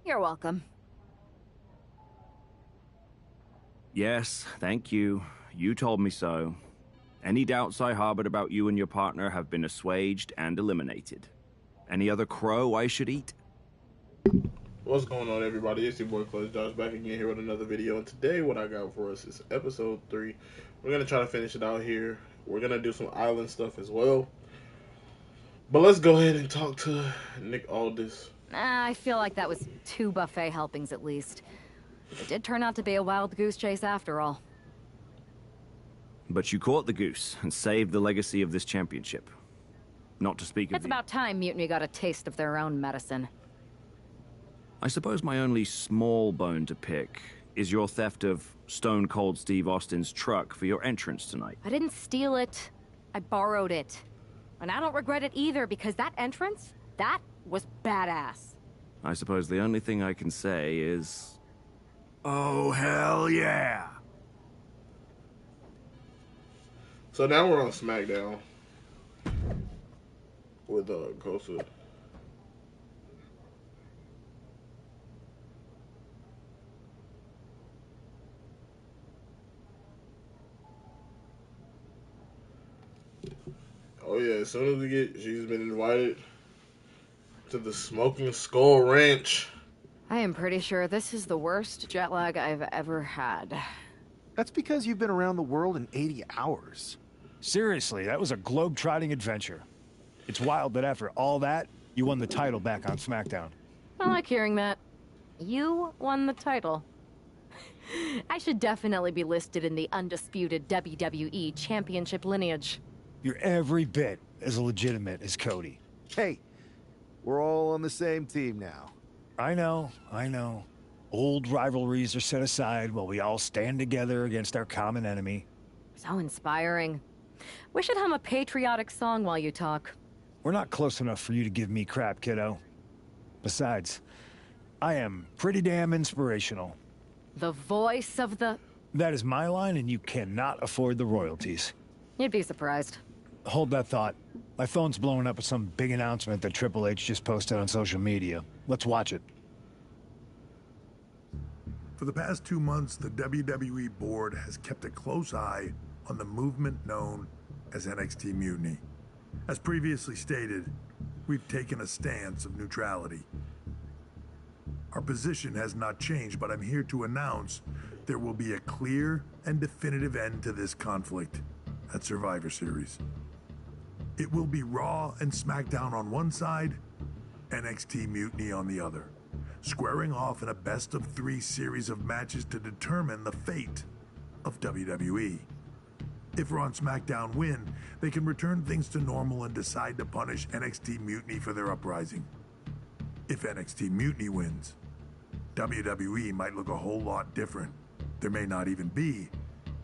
You're welcome. Yes, thank you. You told me so. Any doubts I harbored about you and your partner have been assuaged and eliminated. Any other crow I should eat? What's going on, everybody? It's your boy Clutch Josh back again here with another video. And today what I got for us is episode 3. We're going to try to finish it out here. We're going to do some island stuff as well. But let's go ahead and talk to Nick Aldis. I feel like that was 2 buffet helpings at least. It did turn out to be a wild goose chase after all. But you caught the goose and saved the legacy of this championship. Not to speak of It's about time Mutiny got a taste of their own medicine. I suppose my only small bone to pick is your theft of Stone Cold Steve Austin's truck for your entrance tonight. I didn't steal it. I borrowed it. And I don't regret it either, because that entrance, that was badass. I suppose the only thing I can say is... oh, hell yeah! So now we're on SmackDown with Kosa. Oh yeah, as soon as she's been invited to the Smoking Skull Ranch. I am pretty sure this is the worst jet lag I've ever had. That's because you've been around the world in 80 hours. Seriously, that was a globe-trotting adventure. It's wild that after all that, you won the title back on SmackDown. I like hearing that. You won the title. I should definitely be listed in the undisputed WWE Championship lineage. You're every bit as legitimate as Cody. Hey, we're all on the same team now. I know. Old rivalries are set aside while we all stand together against our common enemy. So inspiring. We should hum a patriotic song while you talk. We're not close enough for you to give me crap, kiddo. Besides, I am pretty damn inspirational. The voice of the... That is my line, and you cannot afford the royalties. You'd be surprised. Hold that thought. My phone's blowing up with some big announcement that Triple H just posted on social media. Let's watch it. For the past 2 months, the WWE board has kept a close eye on the movement known as NXT Mutiny. As previously stated, we've taken a stance of neutrality. Our position has not changed, but I'm here to announce there will be a clear and definitive end to this conflict at Survivor Series. It will be Raw and SmackDown on one side, NXT Mutiny on the other, squaring off in a best-of-3 series of matches to determine the fate of WWE. If Raw and SmackDown win, they can return things to normal and decide to punish NXT Mutiny for their uprising. If NXT Mutiny wins, WWE might look a whole lot different. There may not even be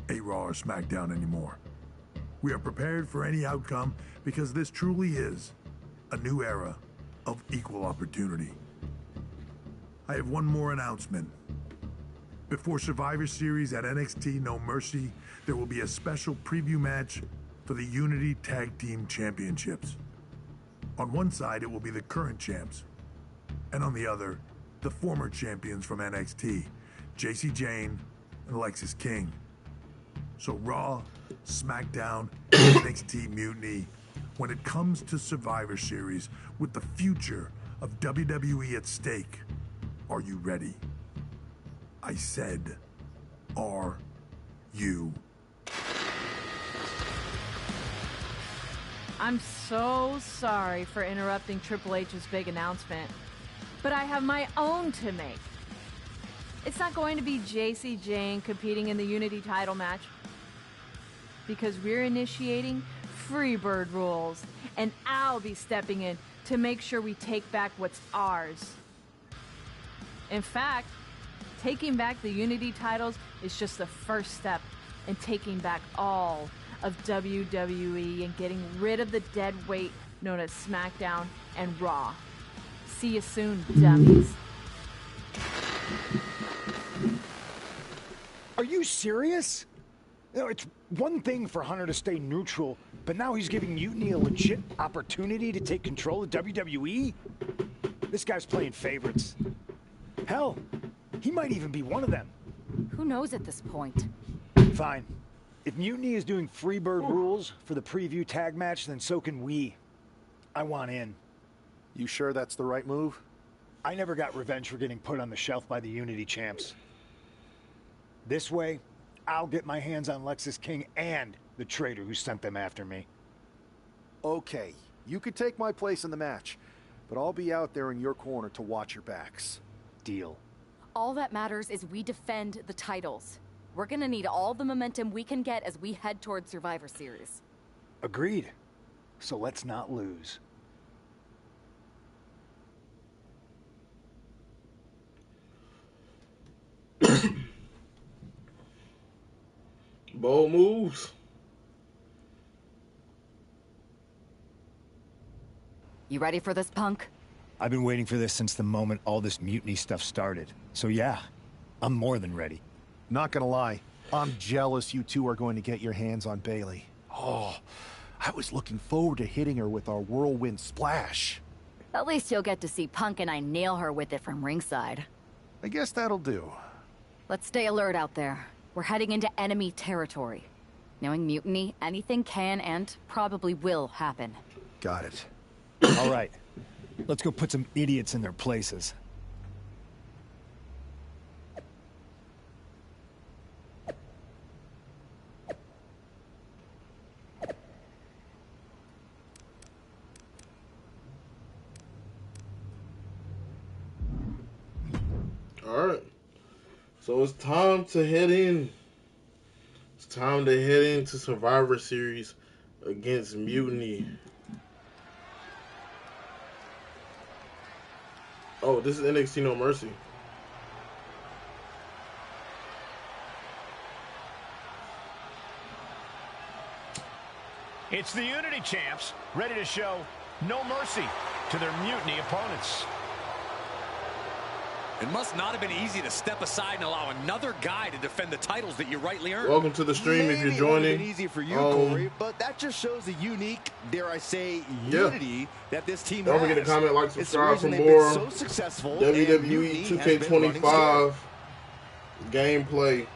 a Raw or SmackDown anymore. We are prepared for any outcome because this truly is a new era of equal opportunity. I have one more announcement. Before Survivor Series at NXT No Mercy, there will be a special preview match for the Unity Tag Team Championships. On one side, it will be the current champs, and on the other, the former champions from NXT, JC Jane and Alexis King. So Raw, SmackDown, and NXT Mutiny, when it comes to Survivor Series with the future of WWE at stake, are you ready? I said, are you? I'm so sorry for interrupting Triple H's big announcement, but I have my own to make. It's not going to be JC Jane competing in the Unity title match, because we're initiating Freebird rules, and I'll be stepping in to make sure we take back what's ours. In fact, taking back the Unity titles is just the first step in taking back all of WWE and getting rid of the dead weight known as SmackDown and Raw. See you soon, dummies. Are you serious? You know, it's one thing for Hunter to stay neutral, but now he's giving Mutiny a legit opportunity to take control of WWE? This guy's playing favorites. Hell, he might even be one of them. Who knows at this point? Fine. If Mutiny is doing Freebird rules for the preview tag match, then so can we. I want in. You sure that's the right move? I never got revenge for getting put on the shelf by the Unity champs. This way, I'll get my hands on Lexus King and the traitor who sent them after me. Okay, you could take my place in the match, but I'll be out there in your corner to watch your backs. Deal. All that matters is we defend the titles. We're gonna need all the momentum we can get as we head towards Survivor Series. Agreed. So let's not lose. Bold moves. You ready for this, Punk? I've been waiting for this since the moment all this Mutiny stuff started. So yeah, I'm more than ready. Not gonna lie, I'm jealous you two are going to get your hands on Bailey. Oh, I was looking forward to hitting her with our whirlwind splash. At least you'll get to see Punk and I nail her with it from ringside. I guess that'll do. Let's stay alert out there. We're heading into enemy territory. Knowing Mutiny, anything can and probably will happen. Got it. All right, let's go put some idiots in their places. Alright. So it's time to head in. It's time to head into Survivor Series against Mutiny. Oh, this is NXT No Mercy. It's the Unity champs, ready to show no mercy to their Mutiny opponents. It must not have been easy to step aside and allow another guy to defend the titles that you rightly earned. Welcome to the stream. Maybe if you're joining. it would have been easy for you, Corey, but that just shows the unique, dare I say, unity that this team Don't has. forget to comment, like, subscribe for they've more been so successful, WWE 2K25 gameplay.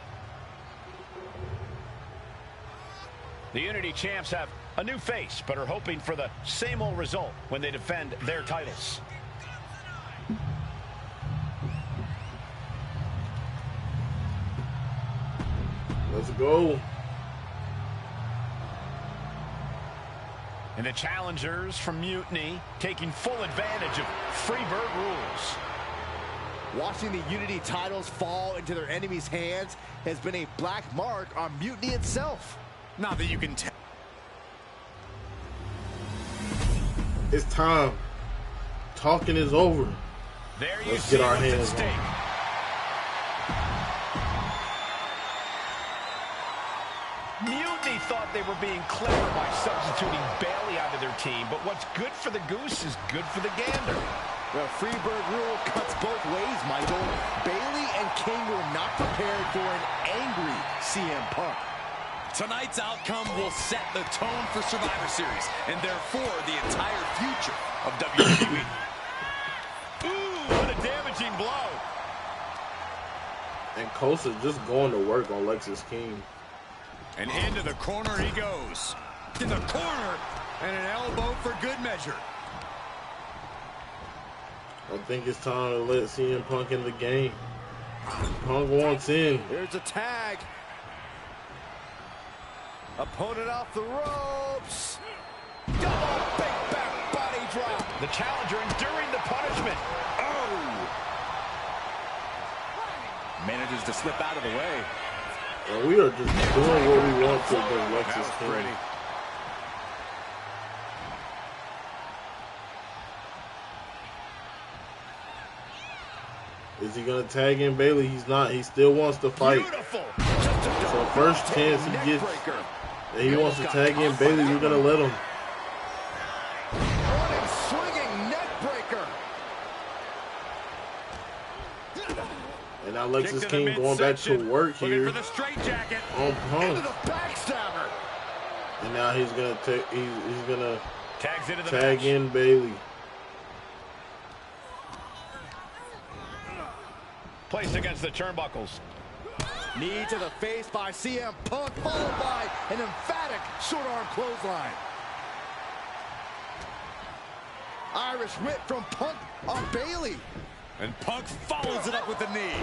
The Unity champs have a new face, but are hoping for the same old result when they defend their titles. Let's go. And the challengers from Mutiny taking full advantage of Freebird rules. Watching the Unity titles fall into their enemies' hands has been a black mark on Mutiny itself. Not that you can tell. It's time. Talking is over. There you Let's see get our what's at hands stake. on. Mutiny thought they were being clever by substituting Bailey out of their team, but what's good for the goose is good for the gander. The Freebird rule cuts both ways, Michael. Bailey and King were not prepared for an angry CM Punk. Tonight's outcome will set the tone for Survivor Series, and therefore the entire future of WWE. Ooh, what a damaging blow. And Kosa just going to work on Lexus King. And into the corner he goes. In the corner, and an elbow for good measure. I think it's time to let CM Punk in the game. Punk wants in. Here's a tag. Opponent off the ropes. Double big back body drop. The challenger enduring the punishment. Oh! Manages to slip out of the way. And we are just doing what we want to the Lexus King. Pretty. Is he gonna tag in Bailey? He's not. He still wants to fight. Beautiful. So first chance he gets, and he wants to tag in Bailey, we're gonna let him. Running, swinging neck breaker. And now Lexus King going back to work here For the straight jacket. on Into Punk. the backstabber. And now he's gonna take. He's gonna Tags into the tag match. in Bailey. Placed against the turnbuckles. Knee to the face by CM Punk, followed by an emphatic short arm clothesline. Irish whip from Punk on Bailey. And Punk follows it up with the knee.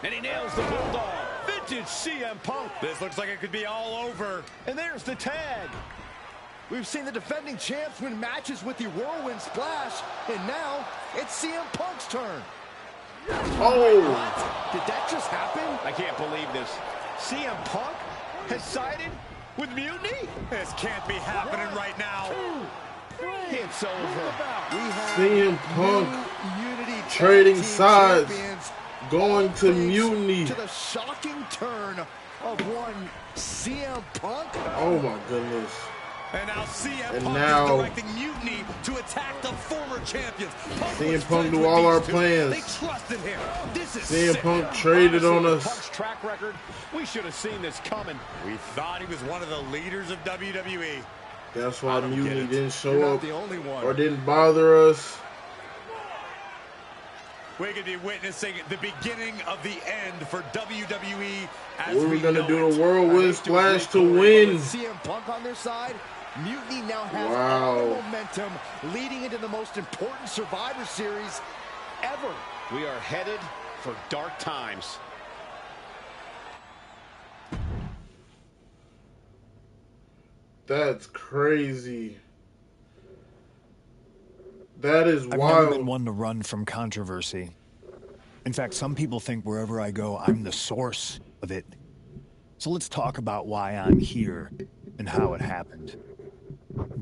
And he nails the bulldog. Vintage CM Punk. This looks like it could be all over. And there's the tag. We've seen the defending champs win matches with the whirlwind splash, and now it's CM Punk's turn. Oh! What? Did that just happen? I can't believe this. CM Punk has sided with Mutiny? This can't be happening right now. It's over. We have CM Punk Unity trading Tag Team sides, Champions, going to thanks Mutiny. to the shocking turn of one CM Punk. Oh my goodness. And now CM And Punk now- is directing Mutiny to attack the former champions. CM was Punk friends knew with all these our two. plans. They trusted him. This is CM sick. Punk traded on Honestly, us. Punk's track record, we should have seen this coming. We thought he was one of the leaders of WWE. That's why I don't Mutiny get it. didn't You're show not up the only one. or didn't bother us. We could be witnessing the beginning of the end for WWE as We were gonna know do it. the whirlwind I hate splash to agree, Corey, win. but with CM Punk on their side, Mutiny now has Wow. all the momentum leading into the most important Survivor Series ever. We are headed for dark times. That's crazy. That is I've never wild. been one to run from controversy. In fact, some people think wherever I go, I'm the source of it. So let's talk about why I'm here and how it happened.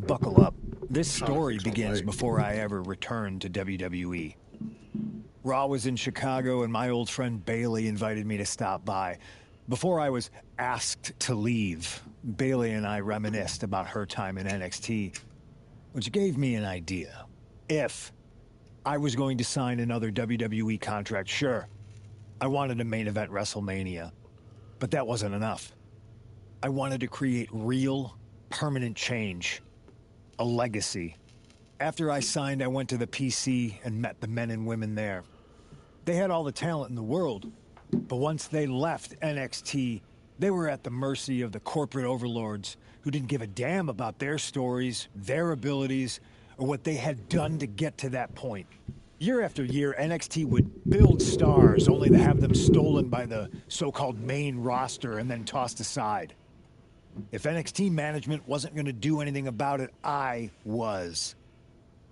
Buckle up. This story begins before I ever returned to WWE. Raw was in Chicago, and my old friend Bailey invited me to stop by. Before I was asked to leave, Bailey and I reminisced about her time in NXT, which gave me an idea. If I was going to sign another WWE contract, sure, I wanted to main event WrestleMania, but that wasn't enough. I wanted to create real, permanent change, a legacy. After I signed, I went to the PC and met the men and women there. They had all the talent in the world, but once they left NXT, they were at the mercy of the corporate overlords who didn't give a damn about their stories, their abilities, or what they had done to get to that point. Year after year, NXT would build stars only to have them stolen by the so-called main roster and then tossed aside. If NXT management wasn't going to do anything about it, I was.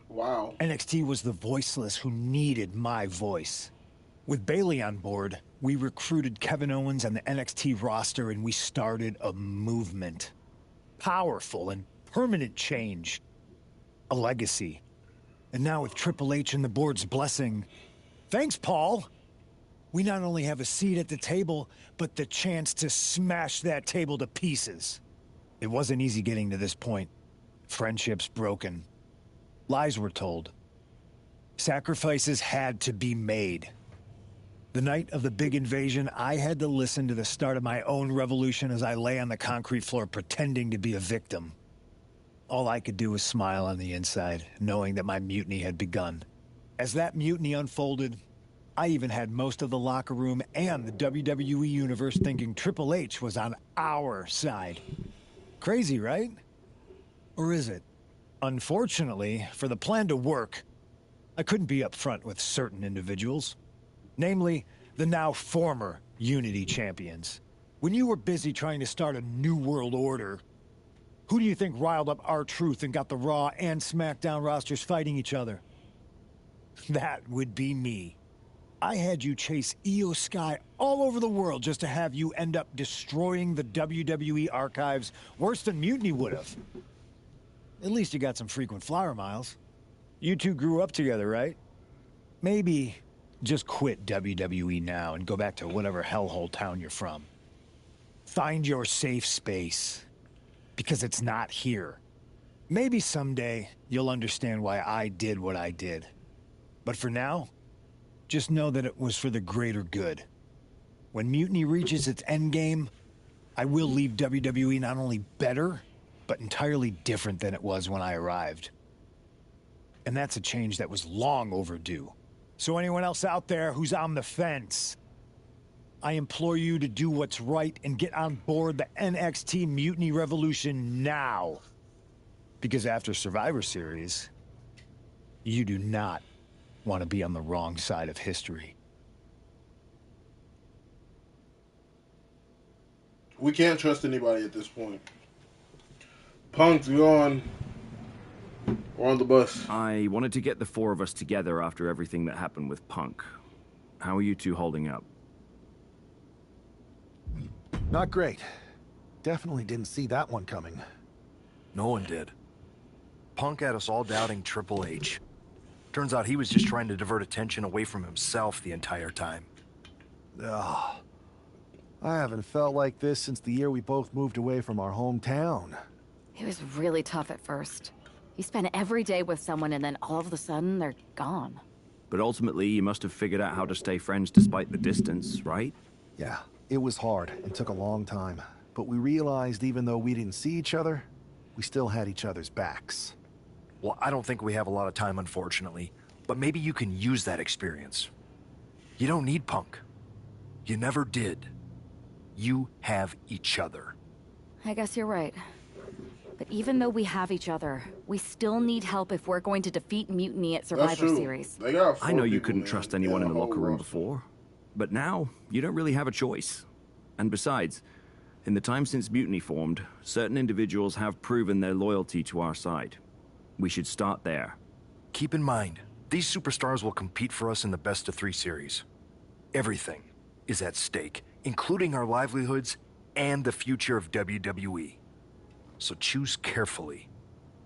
Wow. NXT was the voiceless who needed my voice. With Bailey on board, we recruited Kevin Owens and the NXT roster, and we started a movement. Powerful and permanent change. A legacy. And now with Triple H and the board's blessing, thanks, Paul. We not only have a seat at the table, but the chance to smash that table to pieces. It wasn't easy getting to this point. Friendships broken. Lies were told. Sacrifices had to be made. The night of the big invasion, I had to listen to the start of my own revolution as I lay on the concrete floor pretending to be a victim. All I could do was smile on the inside, knowing that my mutiny had begun. As that mutiny unfolded, I even had most of the locker room and the WWE Universe thinking Triple H was on our side. Crazy, right? Or is it? Unfortunately, for the plan to work, I couldn't be upfront with certain individuals. Namely, the now former Unity champions. When you were busy trying to start a new world order, who do you think riled up R-Truth and got the Raw and SmackDown rosters fighting each other? That would be me. I had you chase Io Sky all over the world just to have you end up destroying the WWE archives worse than Mutiny would have. At least you got some frequent flyer miles. You two grew up together, right? Maybe just quit WWE now and go back to whatever hellhole town you're from. Find your safe space, because it's not here. Maybe someday you'll understand why I did what I did. But for now, just know that it was for the greater good. When Mutiny reaches its endgame, I will leave WWE not only better, but entirely different than it was when I arrived. And that's a change that was long overdue. So anyone else out there who's on the fence, I implore you to do what's right and get on board the NXT Mutiny Revolution now. Because after Survivor Series, you do not want to be on the wrong side of history. We can't trust anybody at this point. Punk's gone. We're on the bus. I wanted to get the four of us together after everything that happened with Punk. How are you two holding up? Not great. Definitely didn't see that one coming. No one did. Punk had us all doubting Triple H. Turns out he was just trying to divert attention away from himself the entire time. Ugh. I haven't felt like this since the year we both moved away from our hometown. It was really tough at first. You spend every day with someone and then all of a sudden they're gone. But ultimately, you must have figured out how to stay friends despite the distance, right? Yeah, it was hard and took a long time. But we realized even though we didn't see each other, we still had each other's backs. Well, I don't think we have a lot of time, unfortunately. But maybe you can use that experience. You don't need Punk. You never did. You have each other. I guess you're right. But even though we have each other, we still need help if we're going to defeat Mutiny at Survivor Series. I know you couldn't trust anyone in the locker room before, but now you don't really have a choice. And besides, in the time since Mutiny formed, certain individuals have proven their loyalty to our side. We should start there. Keep in mind, these superstars will compete for us in the best-of-3 series. Everything is at stake, including our livelihoods and the future of WWE. So choose carefully.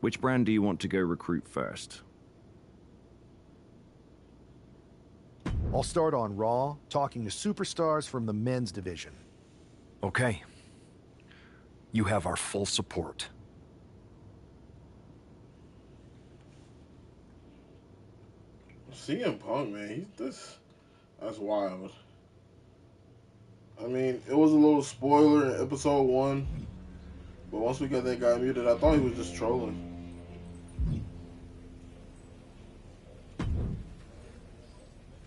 Which brand do you want to go recruit first? I'll start on Raw, talking to superstars from the men's division. Okay. You have our full support. CM Punk, man, that's wild. I mean, it was a little spoiler in episode 1, but once we got that guy muted, I thought he was just trolling.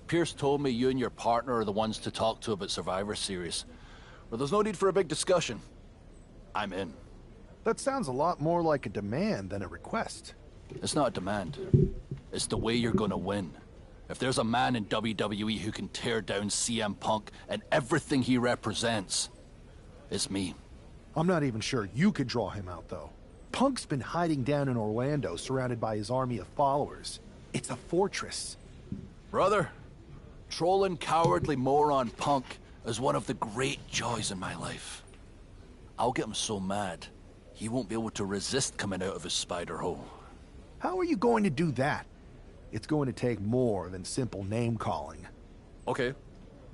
Pierce told me you and your partner are the ones to talk to about Survivor Series. Well, there's no need for a big discussion. I'm in. That sounds a lot more like a demand than a request. It's not a demand. It's the way you're gonna win. If there's a man in WWE who can tear down CM Punk and everything he represents, it's me. I'm not even sure you could draw him out, though. Punk's been hiding down in Orlando, surrounded by his army of followers. It's a fortress. Brother, trolling cowardly moron Punk is one of the great joys in my life. I'll get him so mad, he won't be able to resist coming out of his spider hole. How are you going to do that? It's going to take more than simple name-calling. Okay.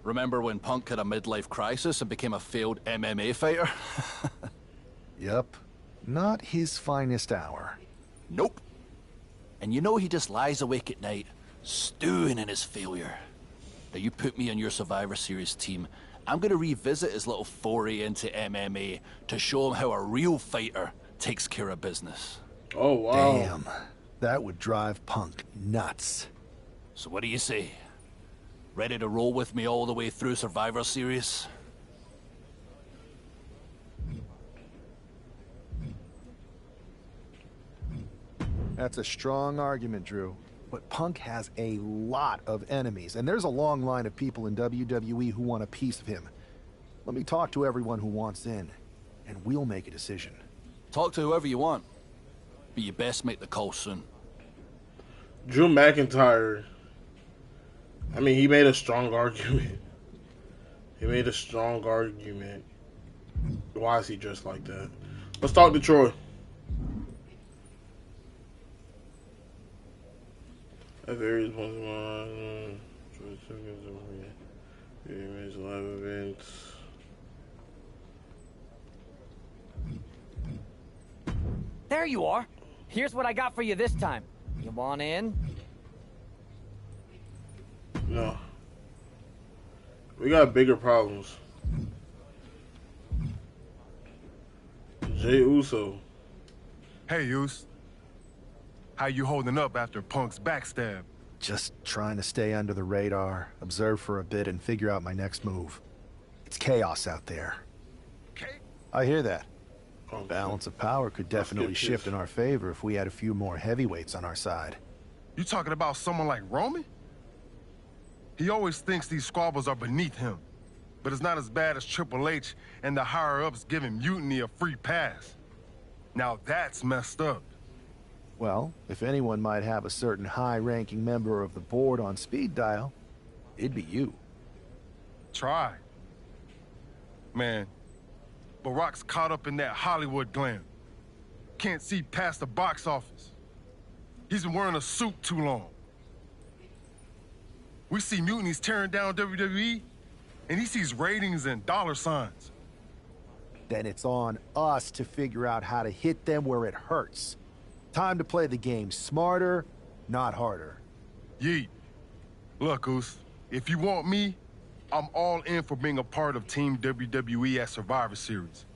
Remember when Punk had a midlife crisis and became a failed MMA fighter? Yep. Not his finest hour. Nope. And you know he just lies awake at night, stewing in his failure. Now you put me on your Survivor Series team, I'm gonna revisit his little foray into MMA to show him how a real fighter takes care of business. Oh, wow. Damn. That would drive Punk nuts. So what do you say? Ready to roll with me all the way through Survivor Series? That's a strong argument, Drew. But Punk has a lot of enemies, and there's a long line of people in WWE who want a piece of him. Let me talk to everyone who wants in, and we'll make a decision. Talk to whoever you want, but you best make the call soon. Drew McIntyre, I mean, he made a strong argument. Why is he dressed like that? Let's talk to Troy. At various points in my live events. There you are. Here's what I got for you this time. You want in? No. We got bigger problems. Jey Uso. Hey, Uso. How you holding up after Punk's backstab? Just trying to stay under the radar, observe for a bit, and figure out my next move. It's chaos out there. I hear that. Balance of power could definitely shift in our favor if we had a few more heavyweights on our side. You talking about someone like Roman? He always thinks these squabbles are beneath him. But it's not as bad as Triple H and the higher-ups giving Mutiny a free pass. Now that's messed up. Well, if anyone might have a certain high-ranking member of the board on speed dial, it'd be you. Try. Man, Barack's caught up in that Hollywood glam. Can't see past the box office. He's been wearing a suit too long. We see Mutinies tearing down WWE, and he sees ratings and dollar signs. Then it's on us to figure out how to hit them where it hurts. Time to play the game smarter, not harder. Yeet. Look, Oos, if you want me, I'm all in for being a part of Team WWE at Survivor Series.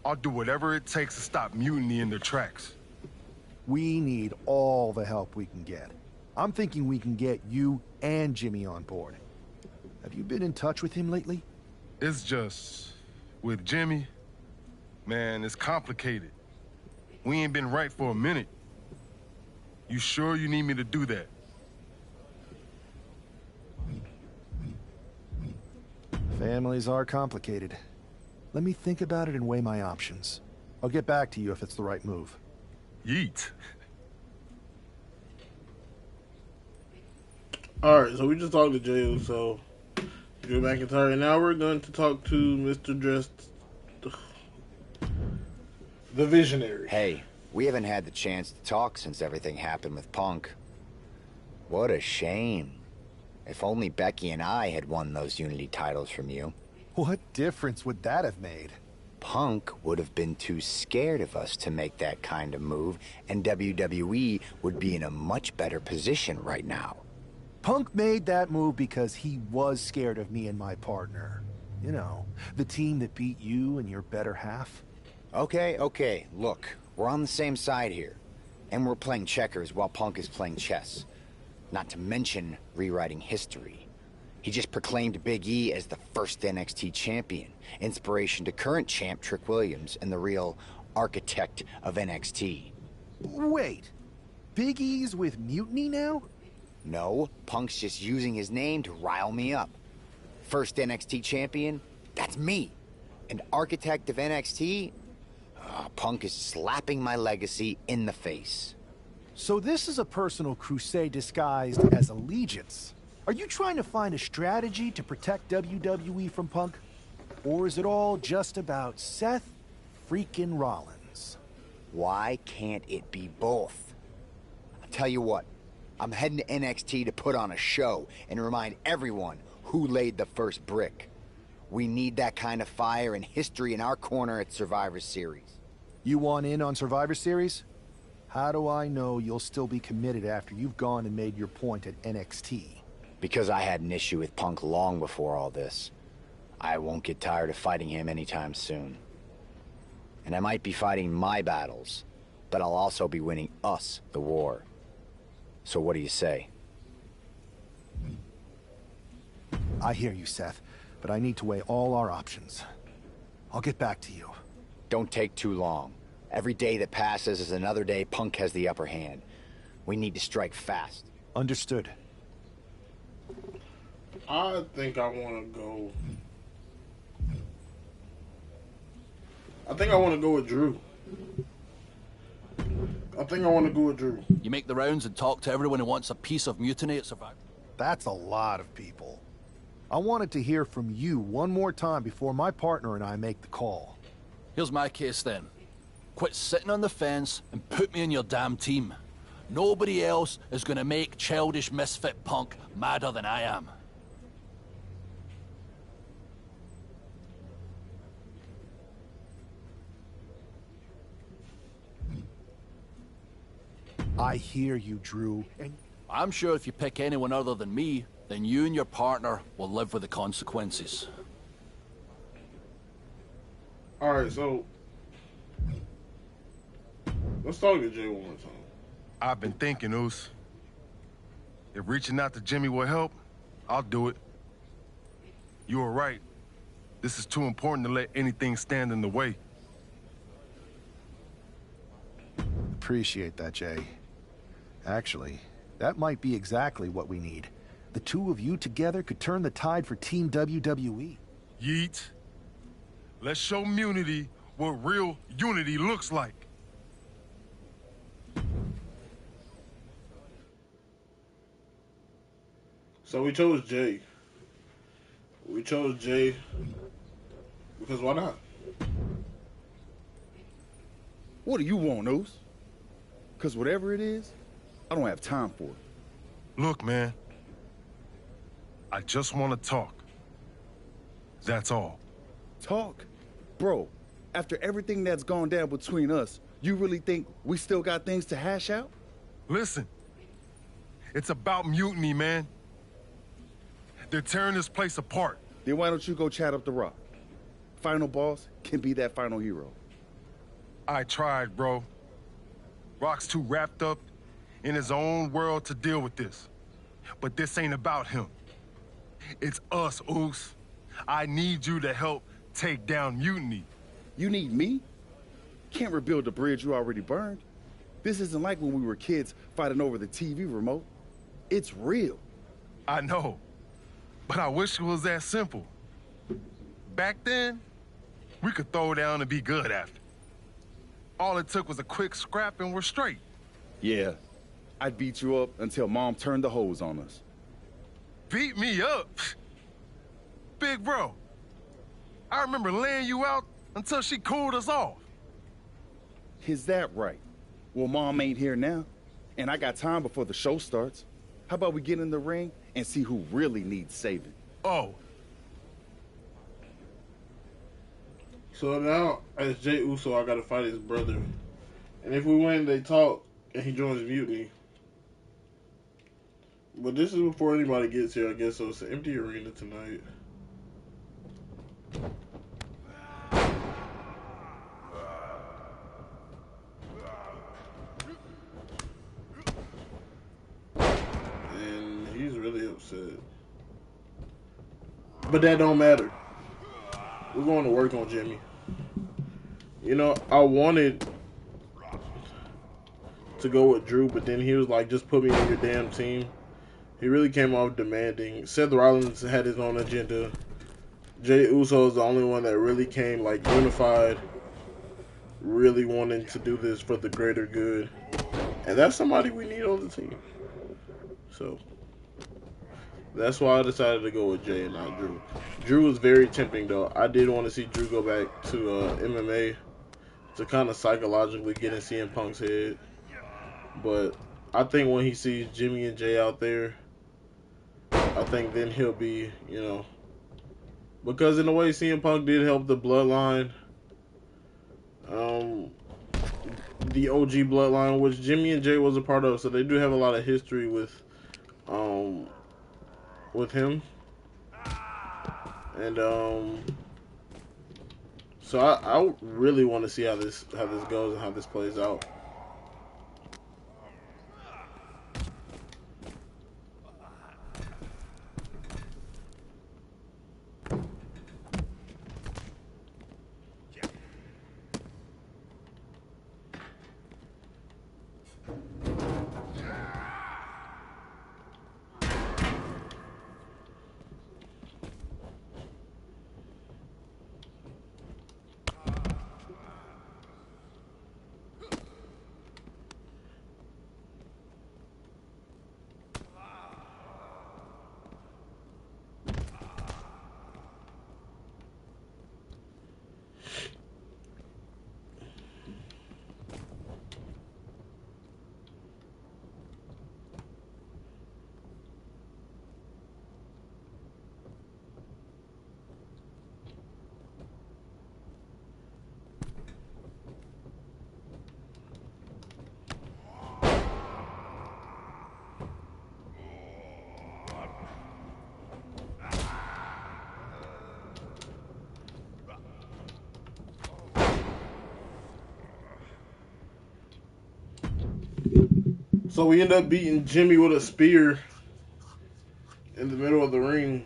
I'll do whatever it takes to stop Mutiny in their tracks. We need all the help we can get. I'm thinking we can get you and Jimmy on board. Have you been in touch with him lately? It's just... with Jimmy, man, it's complicated. We ain't been right for a minute. You sure you need me to do that? Families are complicated. Let me think about it and weigh my options. I'll get back to you if it's the right move. Yeet. Alright, so we just talked to Jey Uso, Drew McIntyre, and now we're going to talk to Mr. Dressed, the Visionary. Hey, we haven't had the chance to talk since everything happened with Punk. What a shame. If only Becky and I had won those Unity titles from you. What difference would that have made? Punk would have been too scared of us to make that kind of move, and WWE would be in a much better position right now. Punk made that move because he was scared of me and my partner. You know, the team that beat you and your better half. Okay, look, we're on the same side here. And we're playing checkers while Punk is playing chess. Not to mention rewriting history. He just proclaimed Big E as the first NXT champion, inspiration to current champ Trick Williams and the real architect of NXT. Wait, Big E's with Mutiny now? No, Punk's just using his name to rile me up. First NXT champion? That's me. And architect of NXT? Punk is slapping my legacy in the face. So this is a personal crusade disguised as allegiance. Are you trying to find a strategy to protect WWE from Punk? Or is it all just about Seth freaking Rollins? Why can't it be both? I'll tell you what, I'm heading to NXT to put on a show and remind everyone who laid the first brick. We need that kind of fire and history in our corner at Survivor Series. You want in on Survivor Series? How do I know you'll still be committed after you've gone and made your point at NXT? Because I had an issue with Punk long before all this. I won't get tired of fighting him anytime soon. And I might be fighting my battles, but I'll also be winning us the war. So what do you say? I hear you, Seth, but I need to weigh all our options. I'll get back to you. Don't take too long. Every day that passes is another day Punk has the upper hand. We need to strike fast. Understood. I think I want to go... with Drew. You make the rounds and talk to everyone who wants a piece of Mutiny at Survivor. That's a lot of people. I wanted to hear from you one more time before my partner and I make the call. Here's my case then. Quit sitting on the fence and put me in your damn team. Nobody else is gonna make childish misfit Punk madder than I am. I hear you, Drew, and... I'm sure if you pick anyone other than me, then you and your partner will live with the consequences. Alright, so... let's talk to Jey one more time. I've been thinking, Oos. If reaching out to Jimmy will help, I'll do it. You were right. This is too important to let anything stand in the way. Appreciate that, Jay. Actually, that might be exactly what we need. The two of you together could turn the tide for Team WWE. Yeet. Let's show Munity what real unity looks like. So we chose Jay. We chose Jay because why not? What do you want, Oos? Because whatever it is, I don't have time for it. Look, man. I just want to talk. That's all. Talk? Bro, after everything that's gone down between us, you really think we still got things to hash out? Listen. It's about mutiny, man. They're tearing this place apart. Then why don't you go chat up the Rock? Final boss can be that final hero. I tried, bro. Rock's too wrapped up in his own world to deal with this. But this ain't about him. It's us, Oos. I need you to help take down mutiny. You need me? Can't rebuild the bridge you already burned. This isn't like when we were kids fighting over the TV remote. It's real. I know. But I wish it was that simple. Back then, we could throw down and be good after. All it took was a quick scrap and we're straight. Yeah, I'd beat you up until Mom turned the hose on us. Beat me up? Big bro, I remember laying you out until she cooled us off. Is that right? Well, Mom ain't here now, and I got time before the show starts. How about we get in the ring and see who really needs saving? Oh. So now, as Jey Uso, I gotta fight his brother. And if we win, they talk, and he joins Mutiny. But this is before anybody gets here, I guess, so it's an empty arena tonight. And he's really upset. But that don't matter. We're going to work on Jimmy. You know, I wanted to go with Drew, but then he was like, just put me in your damn team. He really came off demanding. Seth Rollins had his own agenda. Jey Uso is the only one that really came like unified, really wanting to do this for the greater good. And that's somebody we need on the team. So that's why I decided to go with Jay and not Drew. Drew was very tempting though. I did want to see Drew go back to MMA to kind of psychologically get in CM Punk's head. But I think when he sees Jimmy and Jay out there, I think then he'll be, you know, because in a way CM Punk did help the bloodline, the OG bloodline, which Jimmy and Jay was a part of, so they do have a lot of history with him. And so I really want to see how this goes and how this plays out. So we end up beating Jimmy with a spear ring.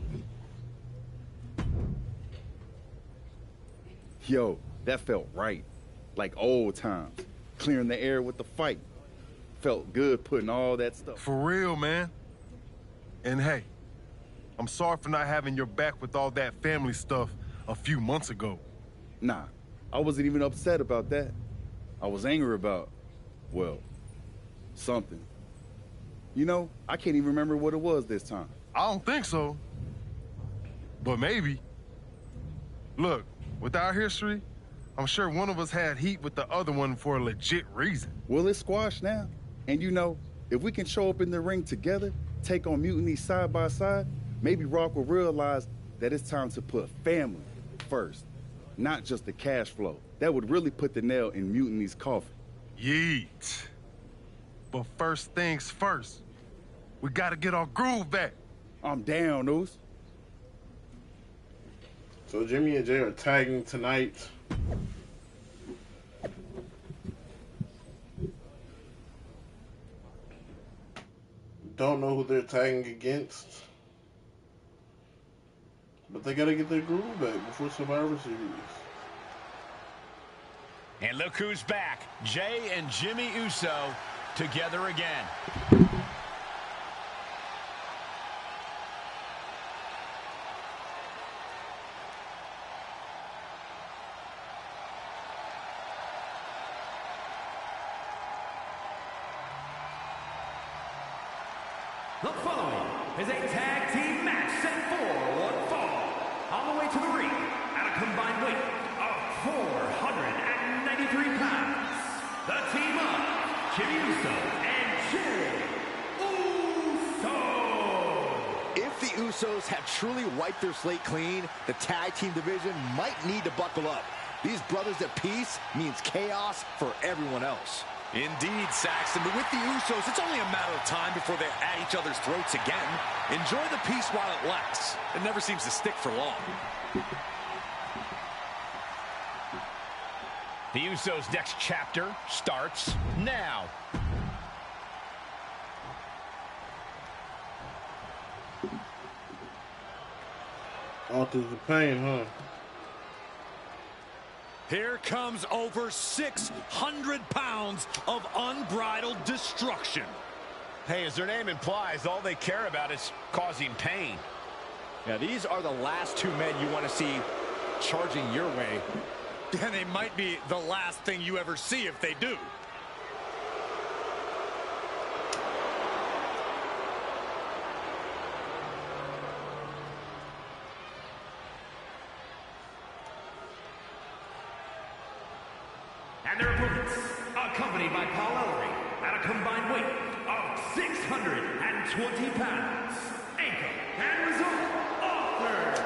Yo, that felt right. Like old times. Clearing the air with the fight. Felt good putting all that stuff. For real, man. And hey, I'm sorry for not having your back with all that family stuff a few months ago. Nah, I wasn't even upset about that. I was angry about, well, something. You know, I can't even remember what it was this time. I don't think so. But maybe. Look, with our history, I'm sure one of us had heat with the other one for a legit reason. Well, it's squashed now. And you know, if we can show up in the ring together, take on Mutiny side by side, maybe Rock will realize that it's time to put family first, not just the cash flow. That would really put the nail in Mutiny's coffin. Yeet. But first things first, we gotta get our groove back. I'm down, Oos. So Jimmy and Jay are tagging tonight. Don't know who they're tagging against. But they gotta get their groove back before Survivor Series. And look who's back. Jay and Jimmy Uso together again. The following is a tag team match set for one fall. On the way to the ring at a combined weight of 493 pounds. The team of Jimmy Uso and Jay Uso. If the Usos have truly wiped their slate clean, the tag team division might need to buckle up. These brothers at peace means chaos for everyone else. Indeed, Saxton, but with the Usos, it's only a matter of time before they're at each other's throats again. Enjoy the peace while it lasts. It never seems to stick for long. The Usos' next chapter starts now. All through the pain, huh? Here comes over 600 pounds of unbridled destruction. Hey, as their name implies, all they care about is causing pain. Now, these are the last two men you want to see charging your way. And they might be the last thing you ever see if they do. And their opponents, accompanied by Paul Ellery, at a combined weight of 620 pounds. Anchor and result, authors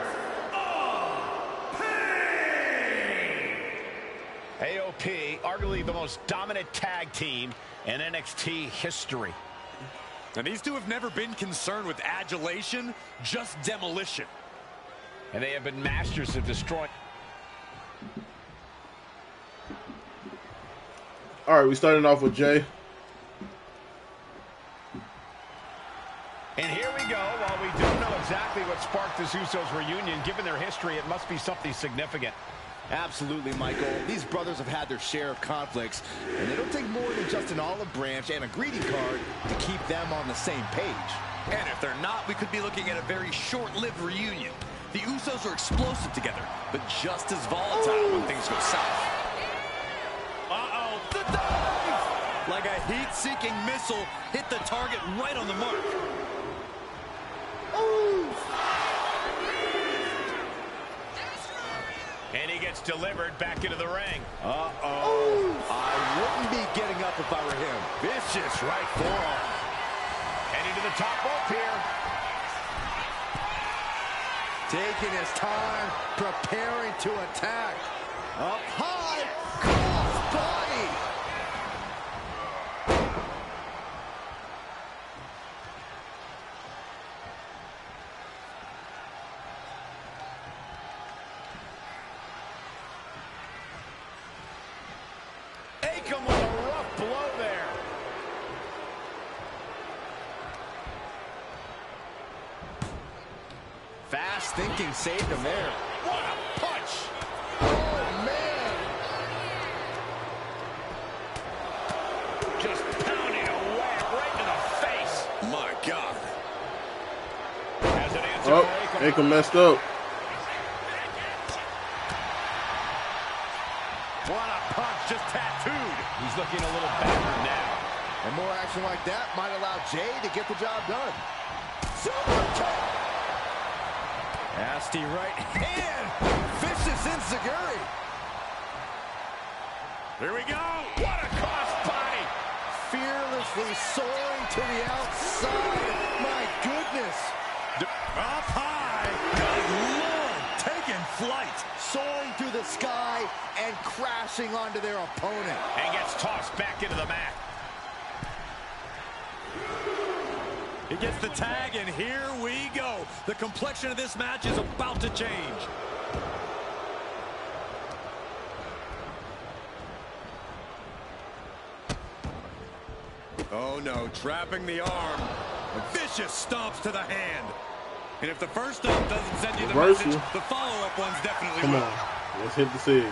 of pain! AOP, arguably the most dominant tag team in NXT history. And these two have never been concerned with adulation, just demolition. And they have been masters of destroying. All right, we started off with Jay. And here we go. While we don't know exactly what sparked this Usos reunion, given their history, it must be something significant. Absolutely, Michael. These brothers have had their share of conflicts, and it'll take more than just an olive branch and a greeting card to keep them on the same page. And if they're not, we could be looking at a very short-lived reunion. The Usos are explosive together, but just as volatile when things go south. Uh-oh, the dive! Like a heat-seeking missile, hit the target right on the mark. And he gets delivered back into the ring. Uh-oh. I wouldn't be getting up if I were him. Vicious right forearm. Heading to the top rope here. Taking his time, preparing to attack. Up high, cross body. Akam with a rough blow there. Fast thinking saved him there. What a punch! Oh, man! Just pounding away right to the face. My God. Has an answer Oh, for Akam messed up. What a punch, just tattooed. He's looking a little battered now. And more action like that might allow Jay to get the job done. Super kick! Nasty right hand. Vicious enziguri. Here we go. What a cross body. Fearlessly soaring to the outside. My goodness. Up high. Good Lord. Taking flight. Soaring through the sky and crashing onto their opponent. And gets tossed back into the mat. He gets the tag, and here we go. The complexion of this match is about to change. Oh, no, trapping the arm. Vicious stomps to the hand. And if the first stomp doesn't send you the Reversal. message, the follow-up one's definitely Come will. on. Let's hit the SIG.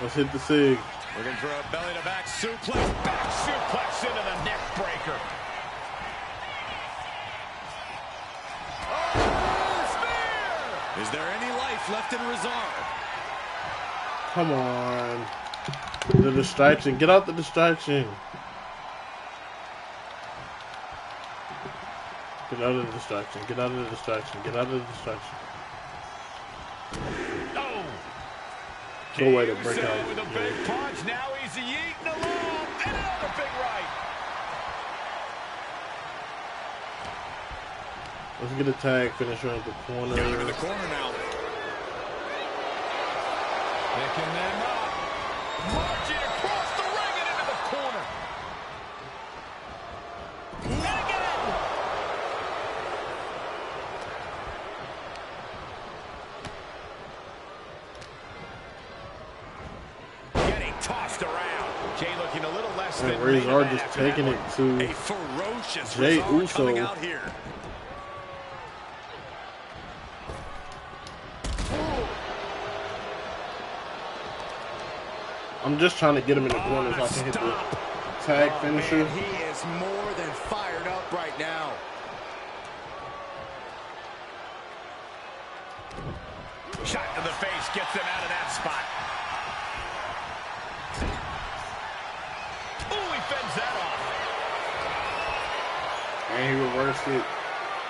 Let's hit the SIG. Looking for a belly-to-back suplex. Back suplex into the neck breaker. Is there any life left in Rizard? Come on. The distraction. Get out the distraction. Get out of the distraction. Get out of the distraction. Get out of the distraction. Oh! Good way to break Uso out. with a big punch. Now he's eating along. And another big right. Let's get a tag finisher at the corner. Got him in the corner now. Picking them up. Marching across the ring and into the corner. And again. Getting tossed around. Jay looking a little less than And Rizard just after that taking one. it to A ferocious Jay Rizard coming Uso. out here. I'm just trying to get him in the corner so I can hit the tag finisher. Man, he is more than fired up right now. Shot to the face gets him out of that spot. Ooh, he fends that off. And he reversed it.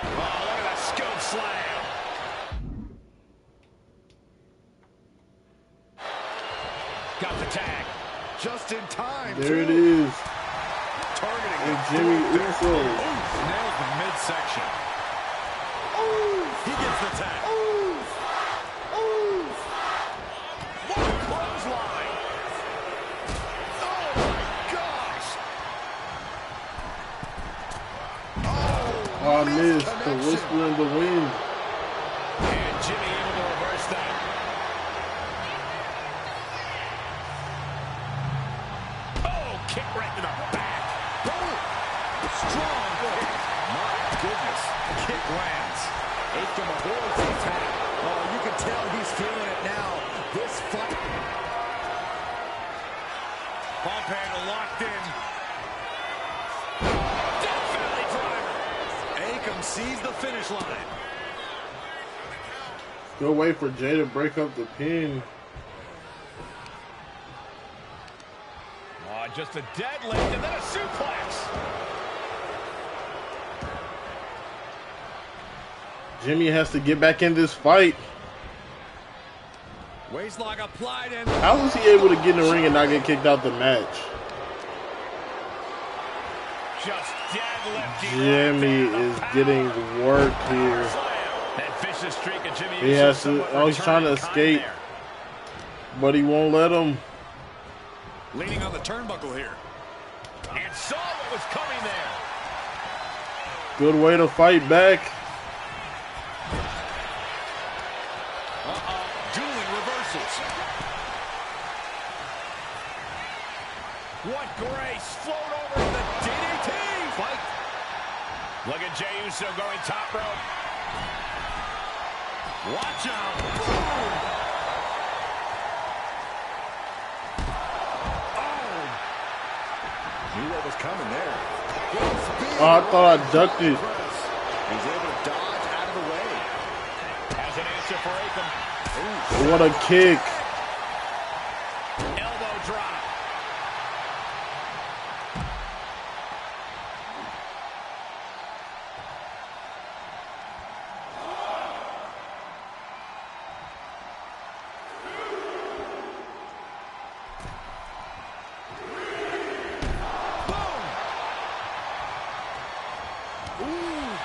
Oh, look at that scope slam. Got the tag. Just in time. There it is. Targeting And Jimmy Uso. Nails the midsection. He gets the tag. What a clothesline. Oh my gosh. Oh, I missed the whisper in the wind. And Jimmy able to reverse that. Oh, kick right to the back. Strong kick. My goodness. Kick lands. Akam avoids the attack. Oh, you can tell he's feeling it now. This fight. Pump handle locked in. Death Valley driver. Akam sees the finish line. Good way for Jay to break up the pin. Oh, just a deadlift and then a suplex. Jimmy has to get back in this fight. Waistlock applied and How was he able to get in the ring and not get kicked out the match? Just deadlifting. Jimmy is getting worked here. That vicious streak of Jimmy He Uso has to. somewhat Oh, he's trying to returning kind escape, there. but he won't let him. leaning on the turnbuckle here. And saw what was coming there. Good way to fight back. Dueling reversals. What grace. Float over the DDT. Fight. Look at Jey Uso going top rope. Watch out. Knew what was coming there. Oh, I thought I ducked it. He's able to dodge out of the way. Has an answer for Akam. What a kick. Elbow drop.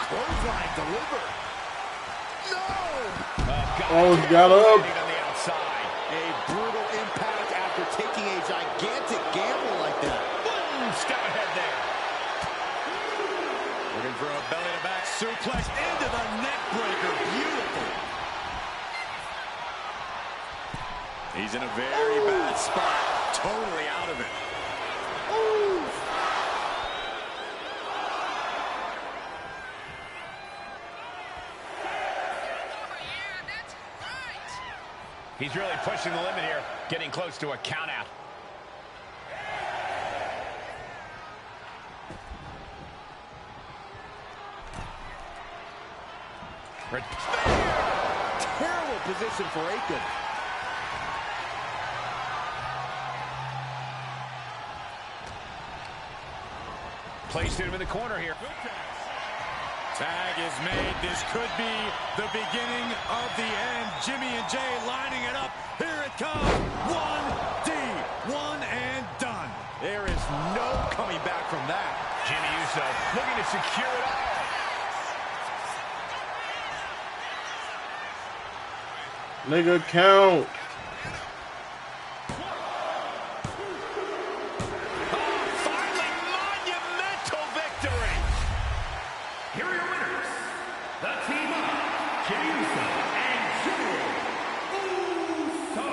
Clothesline delivered. No! Oh, got up. A brutal impact after taking a gigantic gamble like that. Boom! Step ahead there. Looking for a belly-to-back suplex into the neck breaker. Beautiful. He's in a very bad spot. Totally out of it. Ooh. He's really pushing the limit here, getting close to a count-out. Terrible position for Akam. Placed him in the corner here. Tag is made. This could be the beginning of the end. Jimmy and Jay lining it up. Here it comes. 1D. One and done. There is no coming back from that. Jimmy Uso looking to secure it all. Nigga, count. Finally, monumental victory. Here are your winners, the team of Jimmy Uso and Jimmy Uso.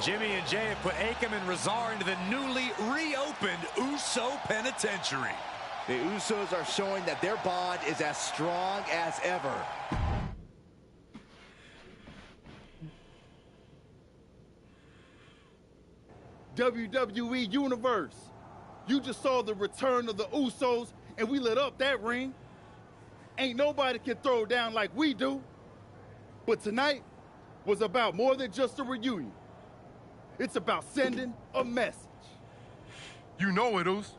Jimmy and Jay have put Akam and Razar into the newly reopened Uso Penitentiary. The Usos are showing that their bond is as strong as ever. WWE Universe, you just saw the return of the Usos, and we lit up that ring. Ain't nobody can throw down like we do. But tonight was about more than just a reunion. It's about sending a message. You know it, Us.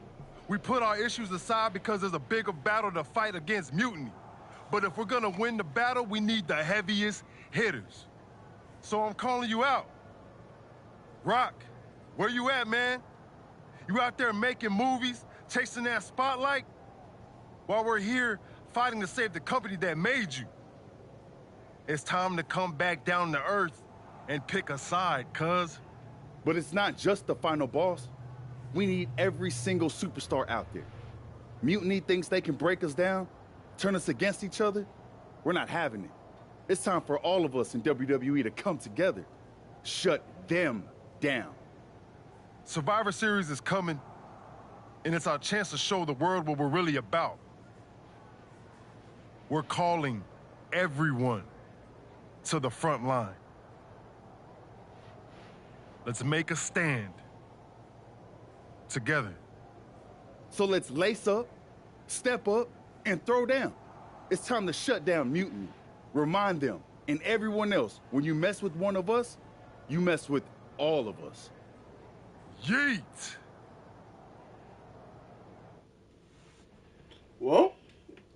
We put our issues aside because there's a bigger battle to fight against mutiny. But if we're gonna win the battle, we need the heaviest hitters. So I'm calling you out. Rock, where you at, man? You out there making movies, chasing that spotlight? While we're here fighting to save the company that made you. It's time to come back down to earth and pick a side, cuz. But it's not just the final boss. We need every single superstar out there. Mutiny thinks they can break us down, turn us against each other. We're not having it. It's time for all of us in WWE to come together. Shut them down. Survivor Series is coming, and it's our chance to show the world what we're really about. We're calling everyone to the front line. Let's make a stand together. So let's lace up, step up, and throw down. It's time to shut down mutiny. Remind them and everyone else, when you mess with one of us, you mess with all of us. Yeet! Well,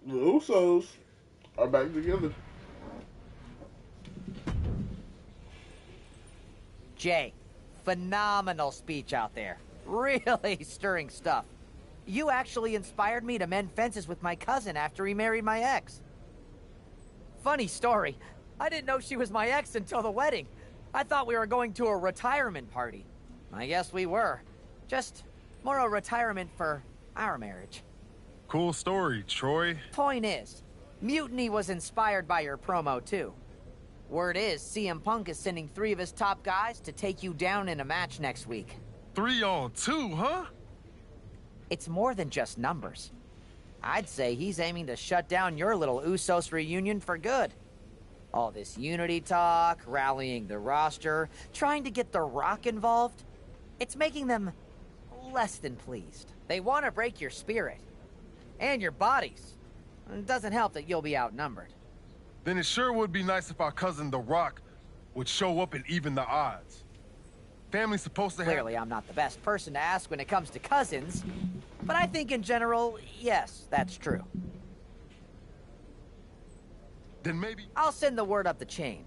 the Usos are back together. Jay, phenomenal speech out there. Really stirring stuff. You actually inspired me to mend fences with my cousin after he married my ex. Funny story. I didn't know she was my ex until the wedding. I thought we were going to a retirement party. I guess we were. Just more a retirement for our marriage. Cool story, Troy. Point is, Mutiny was inspired by your promo, too. Word is, CM Punk is sending 3 of his top guys to take you down in a match next week. 3 on 2, huh? It's more than just numbers. I'd say he's aiming to shut down your little Usos reunion for good. All this unity talk, rallying the roster, trying to get The Rock involved, it's making them less than pleased. They want to break your spirit. And your bodies. It doesn't help that you'll be outnumbered. Then it sure would be nice if our cousin The Rock would show up and even the odds. Family's supposed to have... Clearly, I'm not the best person to ask when it comes to cousins, but I think in general, yes, that's true. Then maybe... I'll send the word up the chain.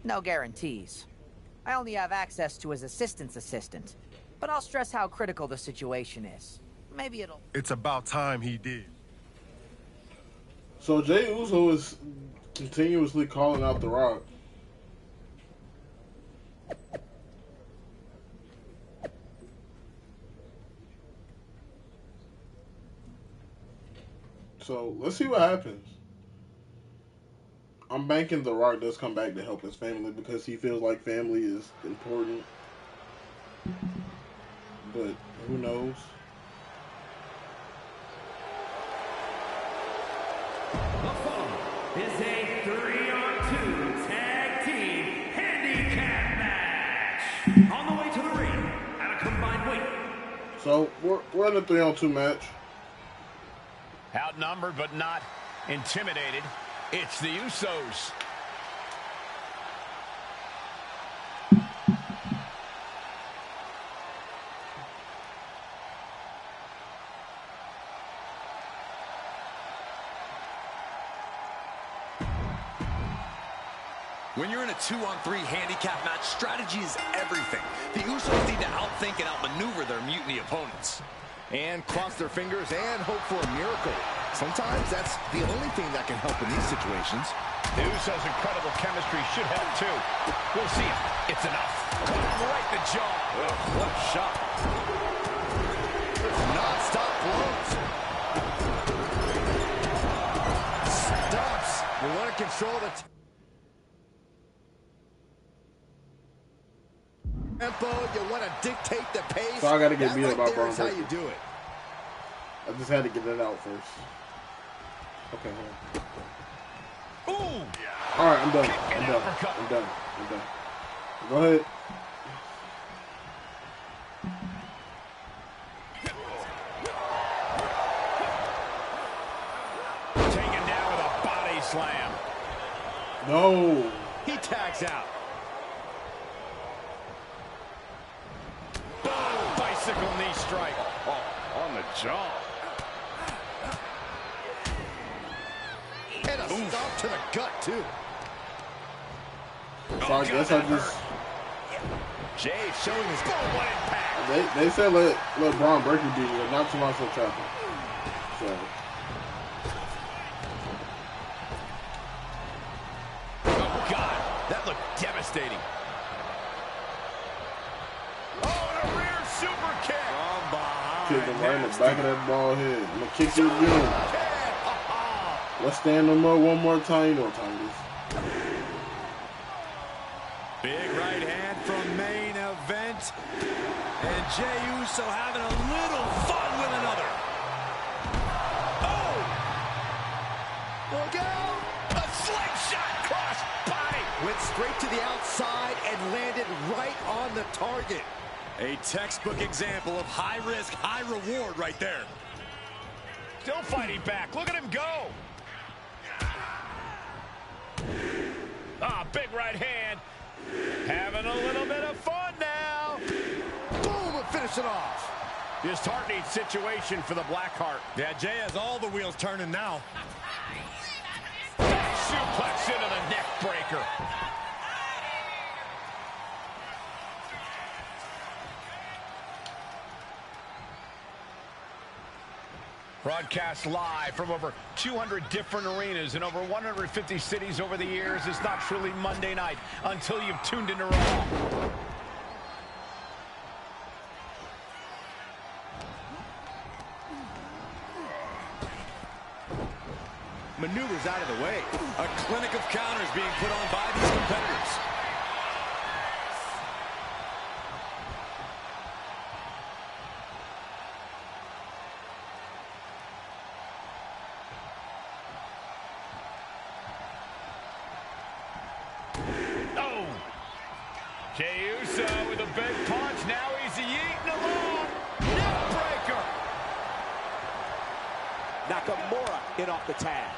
No guarantees. I only have access to his assistant's assistant, but I'll stress how critical the situation is. Maybe it'll... It's about time he did. So Jey Uso is continuously calling out The Rock. So let's see what happens. I'm banking The Rock does come back to help his family because he feels like family is important. But who knows? The following is a 3-on-2 tag team handicap match. On the way to the ring at a combined weight. So we're in a 3-on-2 match. Outnumbered but not intimidated. It's the Usos. When you're in a 2-on-3 handicap match, strategy is everything. The Usos need to outthink and outmaneuver their mutiny opponents. And cross their fingers and hope for a miracle. Sometimes that's the only thing that can help in these situations. The Usos' incredible chemistry should help too. We'll see if it's enough. Right in the jaw. Ugh, what a shot. Non-stop blows. Stops. You want to control the tempo. You want to dictate the pace. So I got to get that beat up by right there Braun is how Breaker. you do it. I just had to get it out first. Okay, hold on. Ooh! All right, I'm done. Kick and I'm done. uppercut. I'm done. I'm done. Go ahead. Taken down with a body slam. No. He tags out. Boom! Bicycle knee strike. On the jaw. And a stomp to the gut, too. So I guess I just... Jay showing his what impact. They said let Braun Breaker beat you, not Tommaso Ciampa. So... Oh, God. That looked devastating. Oh, and a rear super kick. From behind. Kick him right in the back of that ball head. I'm going to kick you again. Let's stand them up one more time. You know what time it is. Big right hand from main event. And Jey Uso having a little fun with another. Oh! Look out! A slingshot cross body. Went straight to the outside and landed right on the target. A textbook example of high risk, high reward right there. Still fighting back. Look at him go. Ah, big right hand. Having a little bit of fun now. Boom, and finish it off. Disheartening situation for the Blackheart. Yeah, Jay has all the wheels turning now. Suplex into the neck breaker. Broadcast live from over 200 different arenas in over 150 cities over the years. It's not truly Monday night until you've tuned into Raw. Maneuvers out of the way. A clinic of counters being put on by these competitors. Jey Uso with a big punch. Now he's eating along. Neck breaker. Nakamura in off the tag.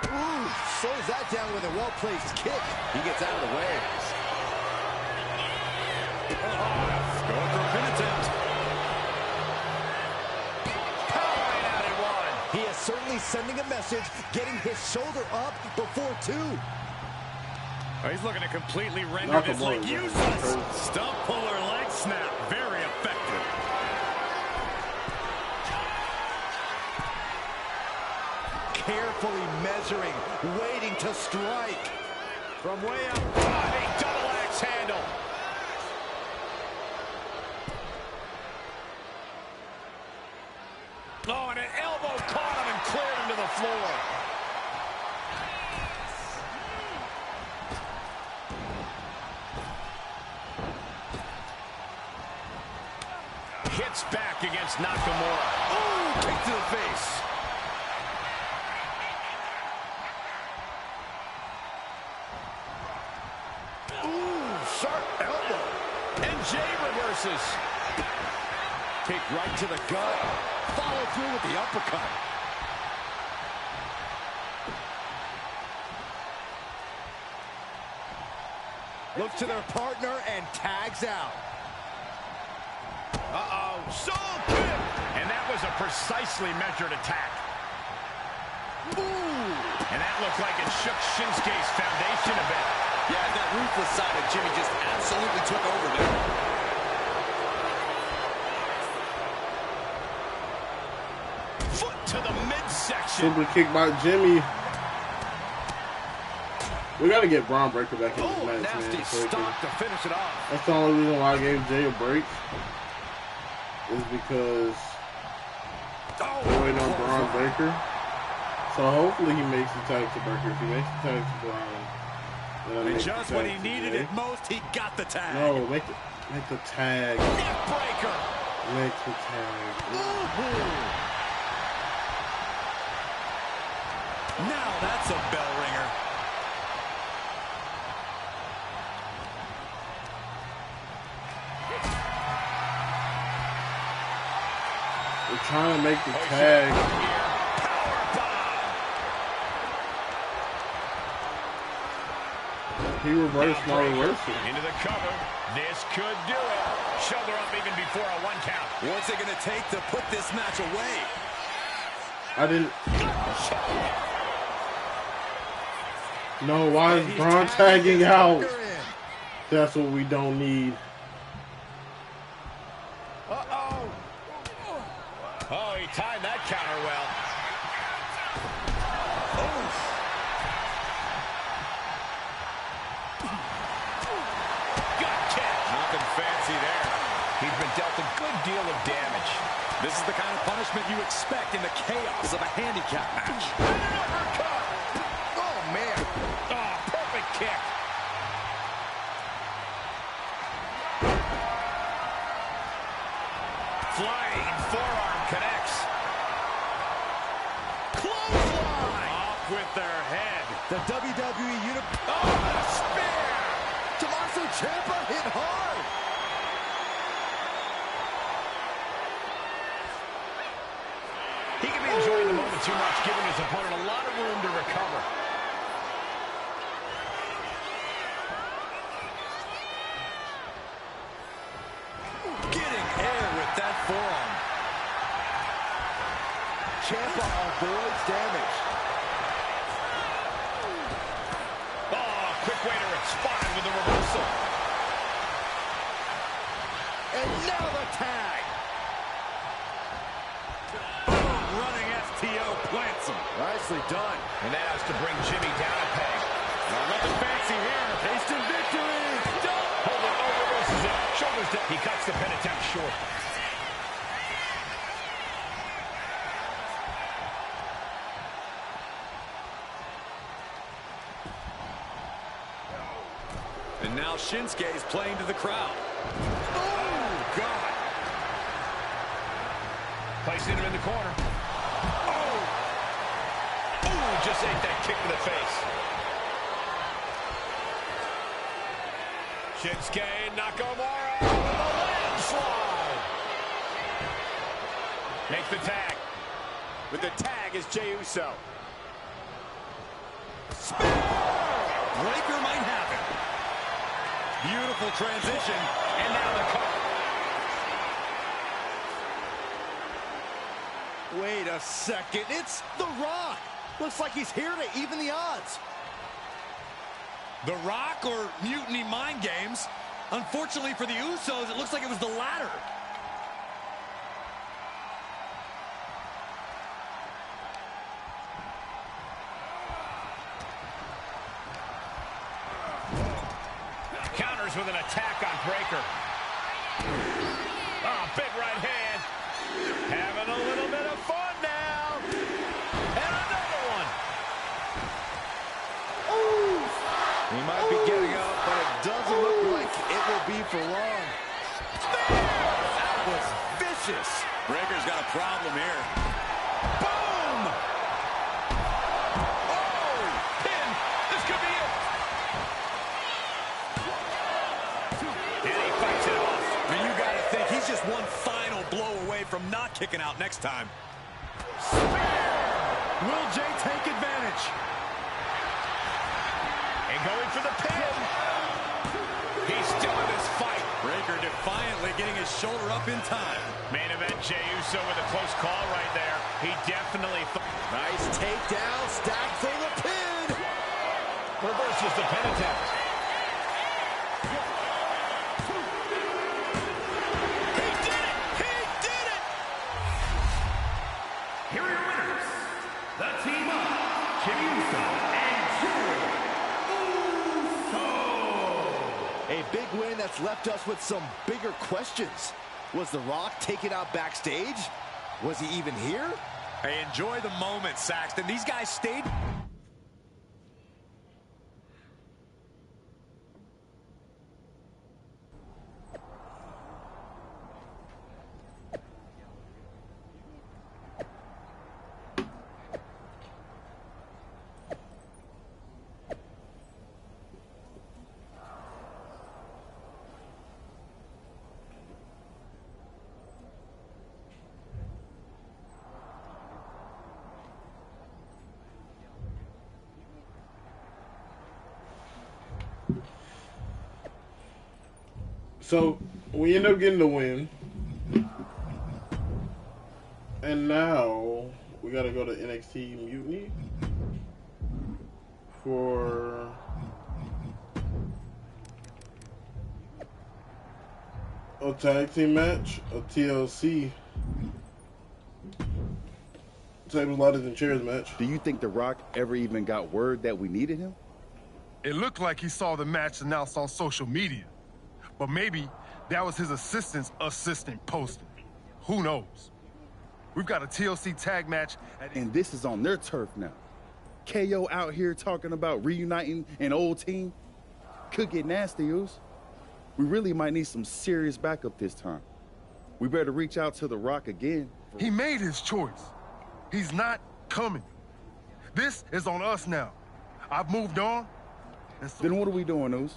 Ooh, slows that down with a well-placed kick. He gets out of the way. Going for a pin attempt. Powering out at one. He is certainly sending a message, getting his shoulder up before two. Oh, he's looking to completely render this leg useless. Stump puller leg snap. Very effective. Carefully measuring, waiting to strike. From way up, big double axe handle. Oh, and an elbow caught him and cleared him to the floor. Hits back against Nakamura. Ooh, kick to the face. Ooh, sharp elbow. And Jey reverses. Kick right to the gut. Follow through with the uppercut. Looks to their partner and tags out. Uh-oh, soul kick! And that was a precisely measured attack. Ooh! And that looked like it shook Shinsuke's foundation a bit. Yeah, that ruthless side of Jimmy just absolutely took over there. Foot to the midsection. Super kick by Jimmy. We gotta get Braun Breaker back in this match, nasty man. So stop to finish it off. that's the only reason why I gave Jay a break. Is because we're waiting on Braun Breaker. So hopefully he makes the tag to Breaker. If he makes the tag to Braun, then I And make just the when tag he to needed Jay. it most, he got the tag. No, make the tag. Neck breaker. Make the tag. Now that's a bell ringer. We're trying to make the tag. He reversed my reversal. Into the cover. This could do it. Shoulder up even before a 1 count. What's it going to take to put this match away? I didn't. No, why is Braun tagging out? That's what we don't need. Uh-oh. Oh, he timed that counter well. Gut kick. Nothing fancy there. He's been dealt a good deal of damage. This is the kind of punishment you expect in the chaos of a handicap match. Oh, man. Oh, perfect kick. Flying forearm connects. Clothesline! Off with their head. The WWE Oh, a spear! Tommaso Ciampa hit hard. He can be enjoying the moment too much, giving his opponent a lot of room to recover. Getting air with that forearm. Ciampa avoids damage. Oh, quick way to respond with the reversal. And now the tag. Running STO plants him. Nicely done. And that has to bring Jimmy down a peg. Nothing fancy here. Instant victory. Hold it, reverses it. Shoulders down. He cuts the pin attempt short. And now Shinsuke's playing to the crowd. Oh, God. Placing him in the corner. Oh! Ooh, just ate that kick to the face. Shinsuke Nakamura with a landslide. Makes the tag. With the tag is Jey Uso. Breaker might have it. Beautiful transition. And now the cover. Wait a second. It's The Rock. Looks like he's here to even the odds. The Rock or Mutiny Mind Games? Unfortunately for the Usos, it looks like it was the latter. Counters with an attack on Breaker. Oh, big right hand. Having a little bit of fun now. And another one. Ooh. He might be getting up, but it doesn't look like it will be for long. That was vicious. Breaker's got a problem here. Boom! Oh, pin. This could be it. And he fights it off. I mean, you got to think he's just one final blow away from not kicking out next time. Will Jey take advantage? And going for the pin. He's still in this fight. Breaker defiantly getting his shoulder up in time. Main event, Jey Uso with a close call right there. He definitely... Nice takedown, stacked for the pin. Reverses the pin attempt. He did it! He did it! Here are your winners. The team up. Jey Uso and Jey Uso. A big win that's left us with some bigger questions. Was The Rock taken out backstage? Was he even here? Hey, enjoy the moment, Saxton. These guys stayed... So we end up getting the win, and now we got to go to NXT Mutiny for a tag team match, a TLC tables, ladders, and chairs match. Do you think The Rock ever even got word that we needed him? It looked like he saw the match announced on social media. But maybe that was his assistant's assistant posting. Who knows? We've got a TLC tag match. And this is on their turf now. KO out here talking about reuniting an old team. Could get nasty, Oos. We really might need some serious backup this time. We better reach out to The Rock again. He made his choice. He's not coming. This is on us now. I've moved on. Then what are we doing, Oos?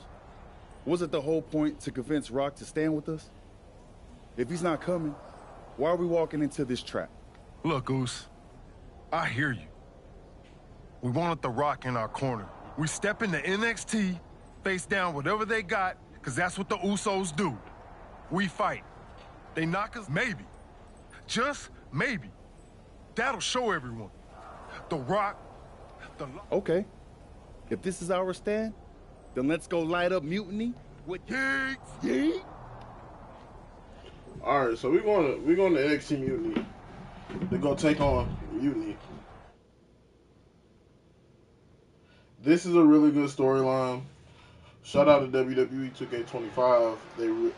Was it the whole point to convince Rock to stand with us? If he's not coming, why are we walking into this trap? Look, Oos, I hear you. We wanted The Rock in our corner. We step into NXT, face down whatever they got, because that's what the Usos do. We fight. They knock us, maybe. Just maybe. That'll show everyone. The Rock, Okay. If this is our stand, then let's go light up Mutiny with Yeet. Yeet. All right, so we're going to NXT Mutiny to go take on Mutiny. This is a really good storyline. Shout out to WWE 2K25. The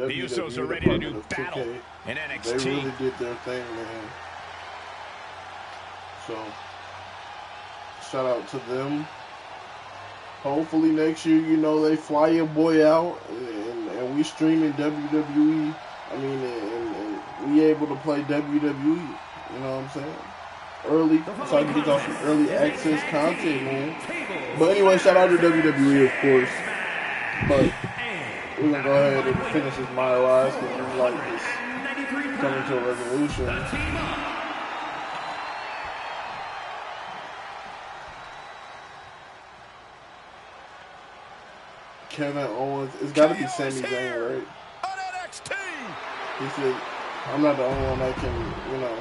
Usos are ready to do battle in NXT. They really did their thing, man. So, shout out to them. Hopefully next year, you know, they fly your boy out and we stream in WWE. I mean, and we able to play WWE. You know what I'm saying? early, so I can get y'all some early access content, man. But anyway, shout out to WWE, of course. But we're gonna go ahead and finish this MyRise because we like this coming to a resolution. Kevin Owens, it's got to be Sami Zayn, right? He said, I'm not the only one that can, you know,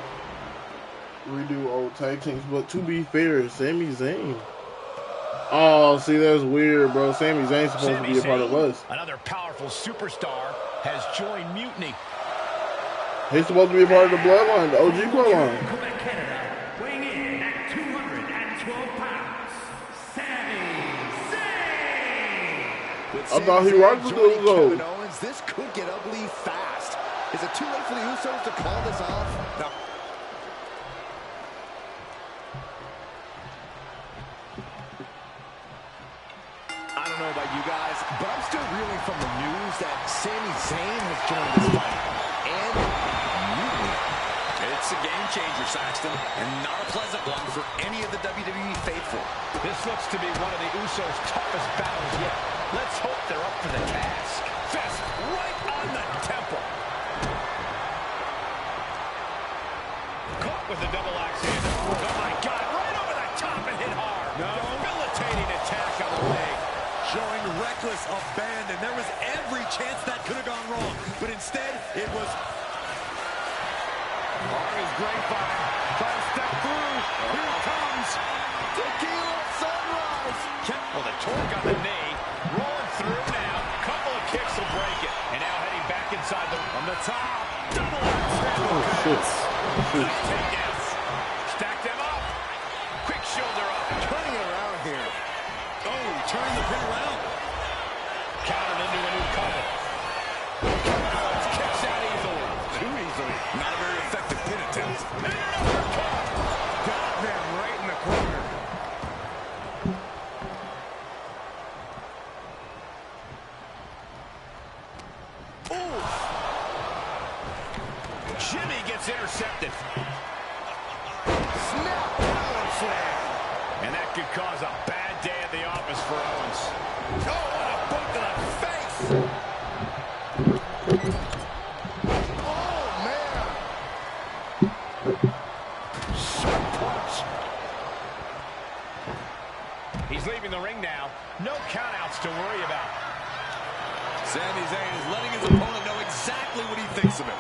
redo old tag teams. But to be fair, Sami Zayn. Oh, see, that's weird, bro. Sami Zayn's supposed to be a part of us. Another powerful superstar has joined Mutiny. He's supposed to be a part of the bloodline, the OG bloodline. Weighing in at 212 pounds, Sami Zayn. I thought he rocked with those Kevin Owens, this could get ugly fast. Is it too late for the Usos to call this off? No. I don't know about you guys, but I'm still reeling from the news that Sami Zayn has joined this fight. And Mutiny. It's a game changer, Saxton, and not a pleasant one for any of the WWE faithful. This looks to be one of the Usos' toughest battles yet. Let's hope they're up for the task. Fist right on the temple. Caught with the double axe handle. Oh my God, right over the top and hit hard. No. Debilitating attack on the leg. Showing reckless abandon. There was every chance that could have gone wrong, but instead it was... His grapevine. Trying to step through. Here it comes. Tequila Sunrise. Well, the torque on the knee. Rolling through now. Couple of kicks will break it. And now heading back inside on the top. Double axe. Oh, shit. Nice takedowns. Stack them up. Quick shoulder up. Turning it around here. Oh, turning the pin around. Countered into a new cover. Owens kicks out easily. Too easily. Not a very effective pin attempt. And another cut. Got them right in the corner. Ooh. Jimmy gets intercepted. Snap. Power slam. And that could cause a bad day at the office for Owens. Oh, what a boot to the face. Oh, man. Sharp punch. He's leaving the ring now. No countouts to worry about. Sami Zayn is letting his opponent know exactly what he thinks of him.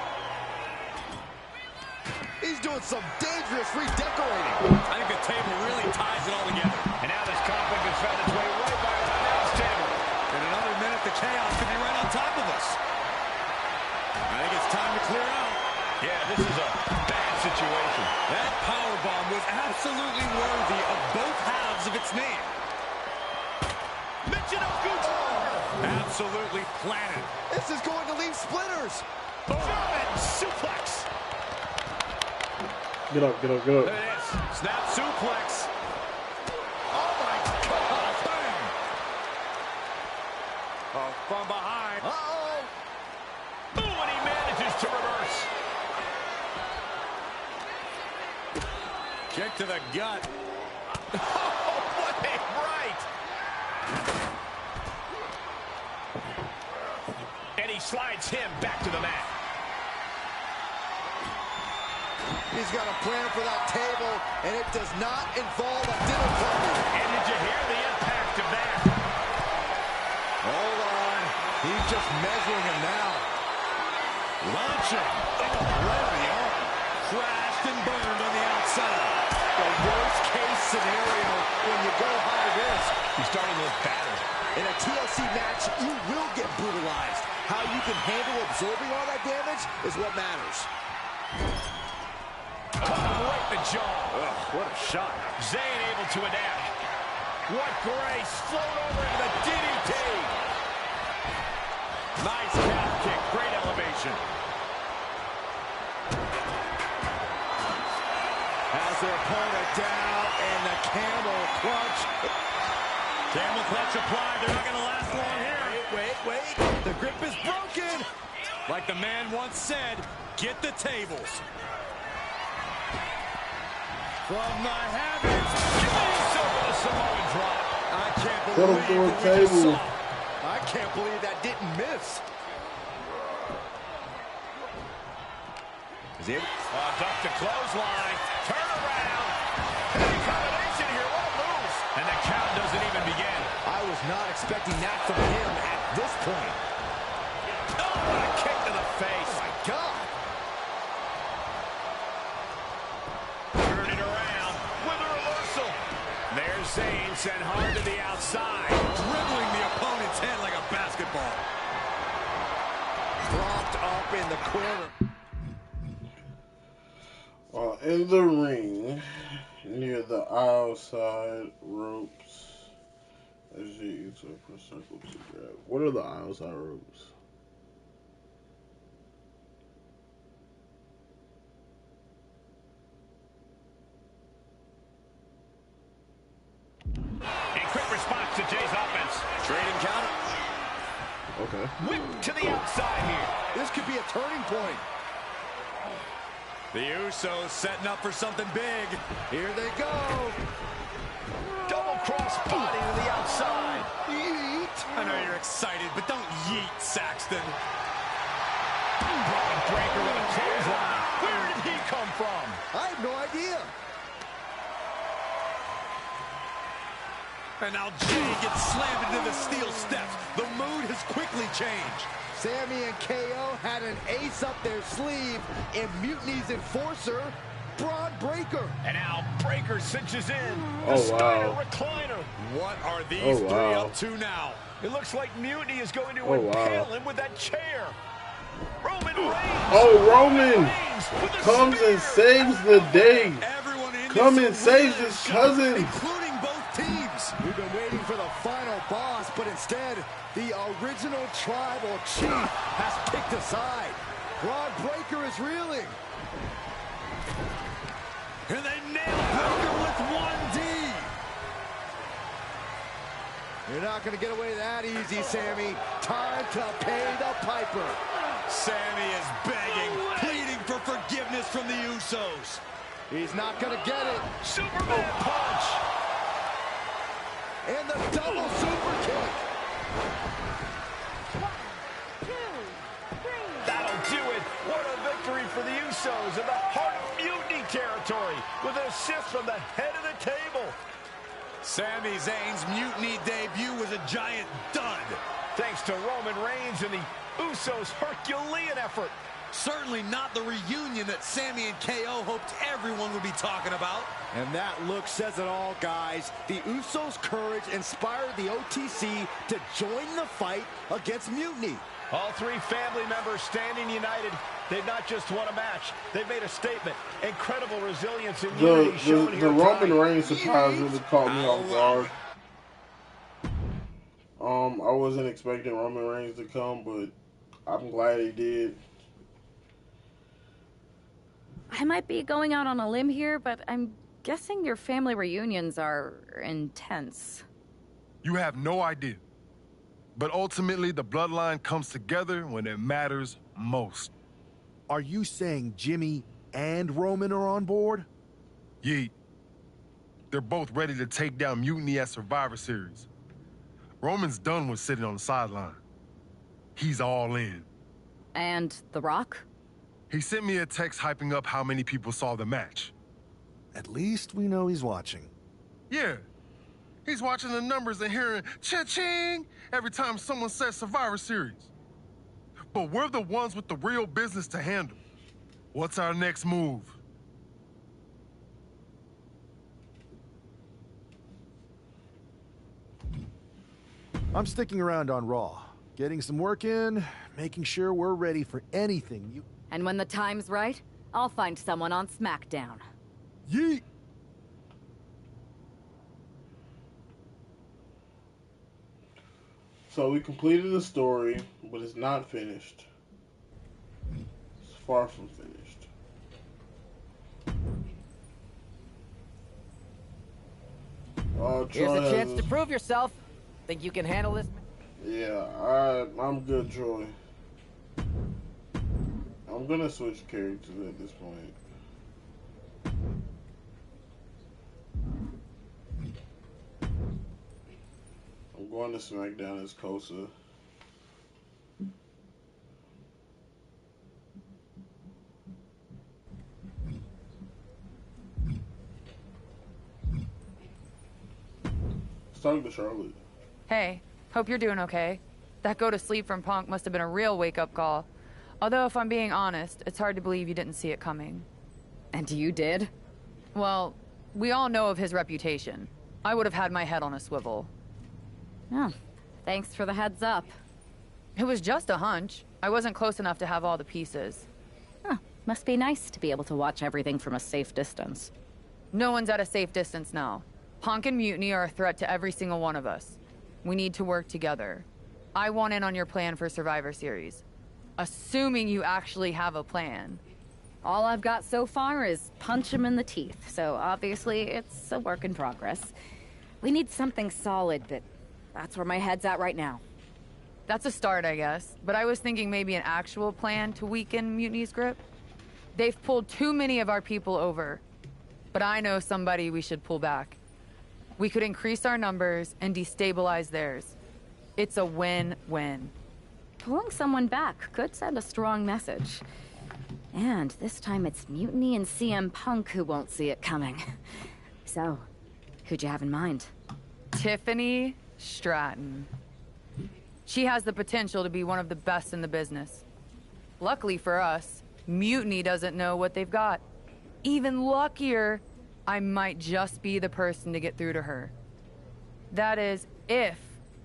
He's doing some dangerous redecorating. I think the table really ties it all together. And now this conflict has found its way right by the announce table. In another minute, the chaos could be right on top of us. I think it's time to clear out. Yeah, this is a bad situation. That powerbomb was absolutely worthy of both halves of its name. Absolutely planted. This is going to leave splinters. German suplex. Get up, get up, get up. There it is. Snap suplex. Oh, my God. Bam. Oh, from behind. Uh-oh. Ooh, and he manages to reverse. Kick to the gut. Oh, what a right. And he slides him back to the mat. He's got a plan for that table, and it does not involve a dinner party. And did you hear the impact of that? Hold on. He's just measuring him now. Launching. Oh, right on the arm. Crashed and burned on the outside. The worst case scenario when you go high risk. He's starting to look battered. In a TLC match, you will get brutalized. How you can handle absorbing all that damage is what matters. Right in the jaw. Ugh, what a shot. Zayn able to adapt. What grace. Float over into the DDT. Nice calf kick. Great elevation. Has their opponent down, and the camel clutch. Camel clutch applied. They're not going to last long here. Wait. The grip is broken. Like the man once said, get the tables. From the heavens, with a Samoan drop. I can't Put him through a table. I can't believe that didn't miss. Is he able? Duck to clothesline. Turn around. Big combination here. What a move. And the count doesn't even begin. I was not expecting that from him at this point. Oh, what a kick to the face. Oh, my God. Turn it around with a reversal. There's Zayn sent hard to the outside. Dribbling the opponent's head like a basketball. Propped up in the corner. In the ring, near the outside ropes, as you use a circle to grab. What are the outside ropes? A quick response to Jay's offense. Trading counter. Okay. Whip to the outside here. This could be a turning point. The Usos setting up for something big. Here they go. Double cross body to the outside. Yeet. I know you're excited, but don't yeet, Saxton. Brought a breaker with a clothesline. Where did he come from? I have no idea. And now Jay gets slammed into the steel steps. The mood has quickly changed. Sammy and KO had an ace up their sleeve in Mutiny's enforcer, Braun Breaker. And now Breaker cinches in. Oh, The Steiner wow. recliner. What are these Oh, three wow. up to now? It looks like Mutiny is going to Oh, impale wow. him with that chair. Roman Reigns. Oh, Roman Reigns with a comes spear. and saves the day. Everyone in Come this and saves arena his show, cousin. including both teams. We've been waiting for the final boss, but instead, the original tribal chief has picked aside. Braun Breaker is reeling. And they nail Breaker with 1D. You're not going to get away that easy, Sammy. Time to pay the piper. Sammy is begging, pleading for forgiveness from the Usos. He's not going to get it. Superman punch. And the double super kick. That'll do it. What a victory for the Usos in the heart of Mutiny territory with an assist from the head of the table. Sami Zayn's Mutiny debut was a giant dud. Thanks to Roman Reigns and the Usos' Herculean effort. Certainly not the reunion that Sammy and KO hoped everyone would be talking about. And that look says it all, guys. The Usos' courage inspired the OTC to join the fight against Mutiny. All three family members standing united. They've not just won a match. They've made a statement. Incredible resilience and unity shown The here Roman tonight. Reigns surprise really caught me off guard. I wasn't expecting Roman Reigns to come, but I'm glad he did. I might be going out on a limb here, but I'm guessing your family reunions are intense. You have no idea. But ultimately, the bloodline comes together when it matters most. Are you saying Jimmy and Roman are on board? Yeet. They're both ready to take down Mutiny at Survivor Series. Roman's done with sitting on the sideline. He's all in. And The Rock? He sent me a text hyping up how many people saw the match. At least we know he's watching. Yeah. He's watching the numbers and hearing cha-ching every time someone says Survivor Series. But we're the ones with the real business to handle. What's our next move? I'm sticking around on Raw, getting some work in, making sure we're ready for anything you... And when the time's right, I'll find someone on SmackDown. Yeet! So we completed the story, but it's not finished. It's far from finished. Here's Troy a chance has- to prove yourself. Think you can handle this? Yeah, I'm good, Troy. I'm gonna switch characters at this point. I'm going to SmackDown as Kosa. Let's talk to Charlotte. Hey, hope you're doing okay. That go to sleep from Punk must have been a real wake-up call. Although, if I'm being honest, it's hard to believe you didn't see it coming. And you did? Well, we all know of his reputation. I would have had my head on a swivel. Oh, thanks for the heads up. It was just a hunch. I wasn't close enough to have all the pieces. Huh, must be nice to be able to watch everything from a safe distance. No one's at a safe distance now. Punk and Mutiny are a threat to every single one of us. We need to work together. I want in on your plan for Survivor Series. Assuming you actually have a plan. All I've got so far is punch him in the teeth, so obviously it's a work in progress. We need something solid, but that's where my head's at right now. That's a start, I guess. But I was thinking maybe an actual plan to weaken Mutiny's grip. They've pulled too many of our people over. But I know somebody we should pull back. We could increase our numbers and destabilize theirs. It's a win-win. Pulling someone back could send a strong message. And this time it's Mutiny and CM Punk who won't see it coming. So, who'd you have in mind? Tiffany Stratton. She has the potential to be one of the best in the business. Luckily for us, Mutiny doesn't know what they've got. Even luckier, I might just be the person to get through to her. That is, if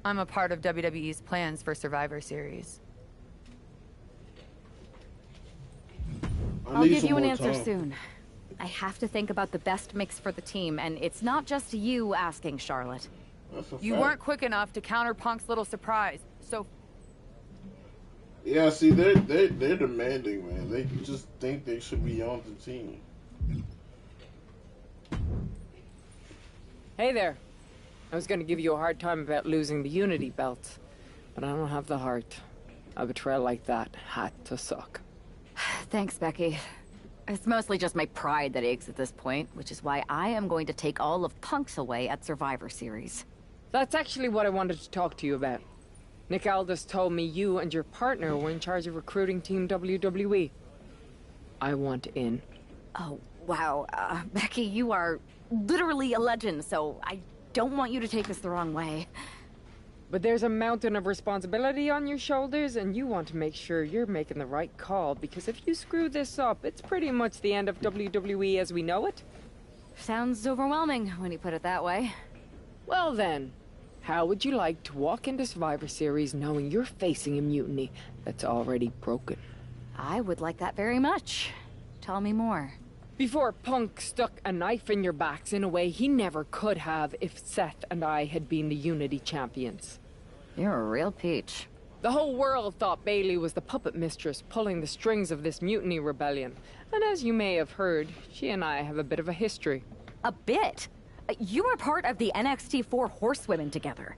I'm a part of WWE's plans for Survivor Series. I'll give you an answer soon. I have to think about the best mix for the team, and it's not just you asking, Charlotte. You weren't quick enough to counter Punk's little surprise, so... Yeah, see, they're demanding, man. They just think they should be on the team. Hey there. I was gonna give you a hard time about losing the Unity belt, but I don't have the heart. A betrayal like that had to suck. Thanks, Becky. It's mostly just my pride that aches at this point, which is why I am going to take all of Punk's away at Survivor Series. That's actually what I wanted to talk to you about. Nick Aldis told me you and your partner were in charge of recruiting Team WWE. I want in. Oh, wow. Becky, you are literally a legend, so I don't want you to take this the wrong way. But there's a mountain of responsibility on your shoulders, and you want to make sure you're making the right call, because if you screw this up, it's pretty much the end of WWE as we know it. Sounds overwhelming when you put it that way. Well then, how would you like to walk into Survivor Series knowing you're facing a mutiny that's already broken? I would like that very much. Tell me more. Before Punk stuck a knife in your backs in a way he never could have if Seth and I had been the Unity champions. You're a real peach. The whole world thought Bailey was the puppet mistress pulling the strings of this mutiny rebellion. And as you may have heard, she and I have a bit of a history. A bit? You were part of the NXT 4 Horsewomen together.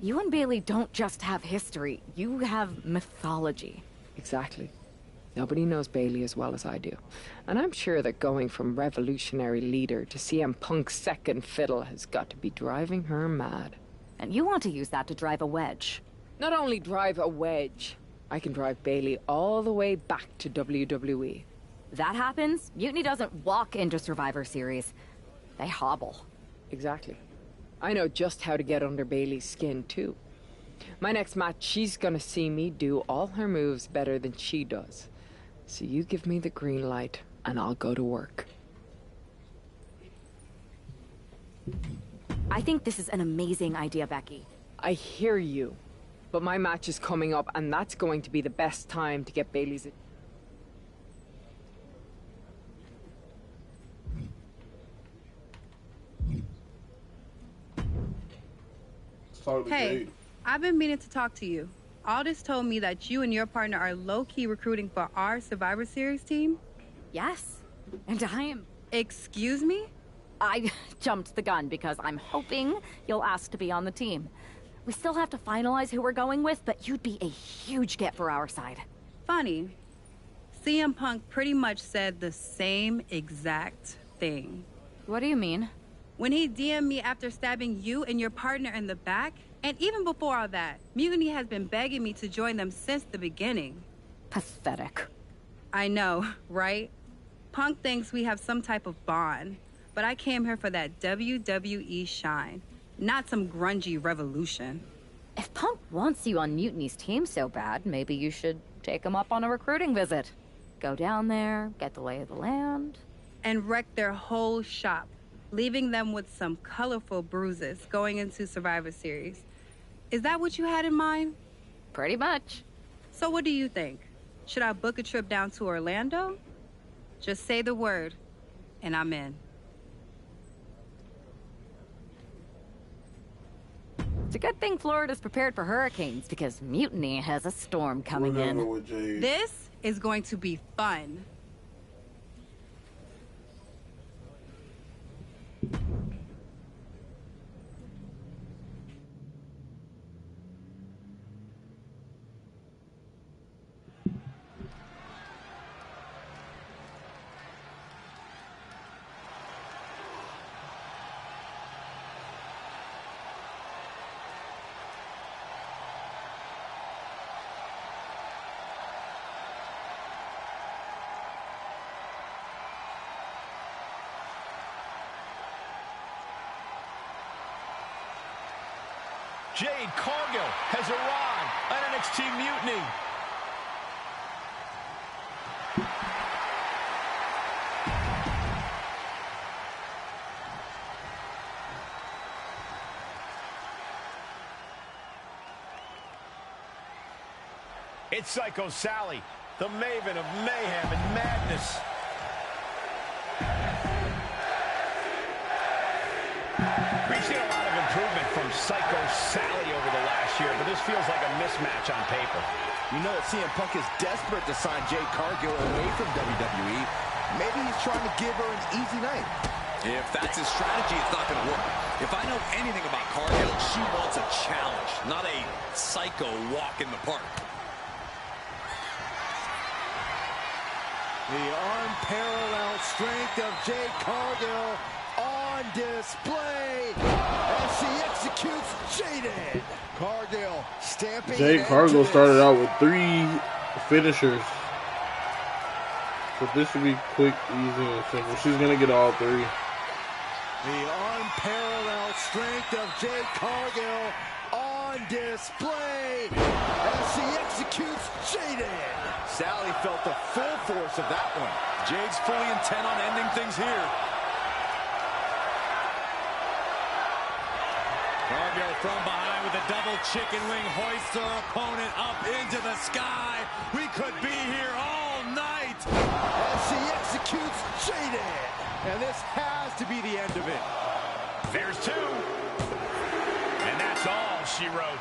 You and Bailey don't just have history, you have mythology. Exactly. Nobody knows Bailey as well as I do. And I'm sure that going from revolutionary leader to CM Punk's second fiddle has got to be driving her mad. And you want to use that to drive a wedge. Not only drive a wedge, I can drive Bailey all the way back to WWE. That happens, Mutiny doesn't walk into Survivor Series. They hobble. Exactly. I know just how to get under Bailey's skin, too. My next match, she's gonna see me do all her moves better than she does. So you give me the green light, and I'll go to work. I think this is an amazing idea, Becky. I hear you. But my match is coming up, and that's going to be the best time to get Bailey's... Hey, I've been meaning to talk to you. Aldis told me that you and your partner are low-key recruiting for our Survivor Series team? Yes, and I am... Excuse me? I jumped the gun because I'm hoping you'll ask to be on the team. We still have to finalize who we're going with, but you'd be a huge get for our side. Funny. CM Punk pretty much said the same exact thing. What do you mean? When he DM'd me after stabbing you and your partner in the back, And even before all that, Mutiny has been begging me to join them since the beginning. Pathetic. I know, right? Punk thinks we have some type of bond, but I came here for that WWE shine, not some grungy revolution. If Punk wants you on Mutiny's team so bad, maybe you should take him up on a recruiting visit. Go down there, get the lay of the land. And wreck their whole shop, leaving them with some colorful bruises going into Survivor Series. Is that what you had in mind? Pretty much. So what do you think? Should I book a trip down to Orlando? Just say the word, and I'm in. It's a good thing Florida's prepared for hurricanes, because Mutiny has a storm coming in. This is going to be fun. Jade Cargill has arrived on NXT Mutiny. It's Psycho Sally, the maven of mayhem and madness. We've seen a lot of improvement from Psycho Sally over the last year, but this feels like a mismatch on paper. You know that CM Punk is desperate to sign Jade Cargill away from WWE. Maybe he's trying to give her an easy night. If that's his strategy, it's not going to work. If I know anything about Cargill, she wants a challenge, not a psycho walk in the park. The unparalleled strength of Jade Cargill on display as she executes Jaden. Cargill stamping. Jade Cargill started out with 3 finishers. So this should be quick, easy, and simple. She's going to get all 3. The unparalleled strength of Jade Cargill on display as she executes Jaden. Sally felt the full force of that one. Jade's fully intent on ending things here. Cargill from behind with a double chicken wing, hoists her opponent up into the sky. We could be here all night. As she executes Jaden. And this has to be the end of it. There's 2. And that's all she wrote.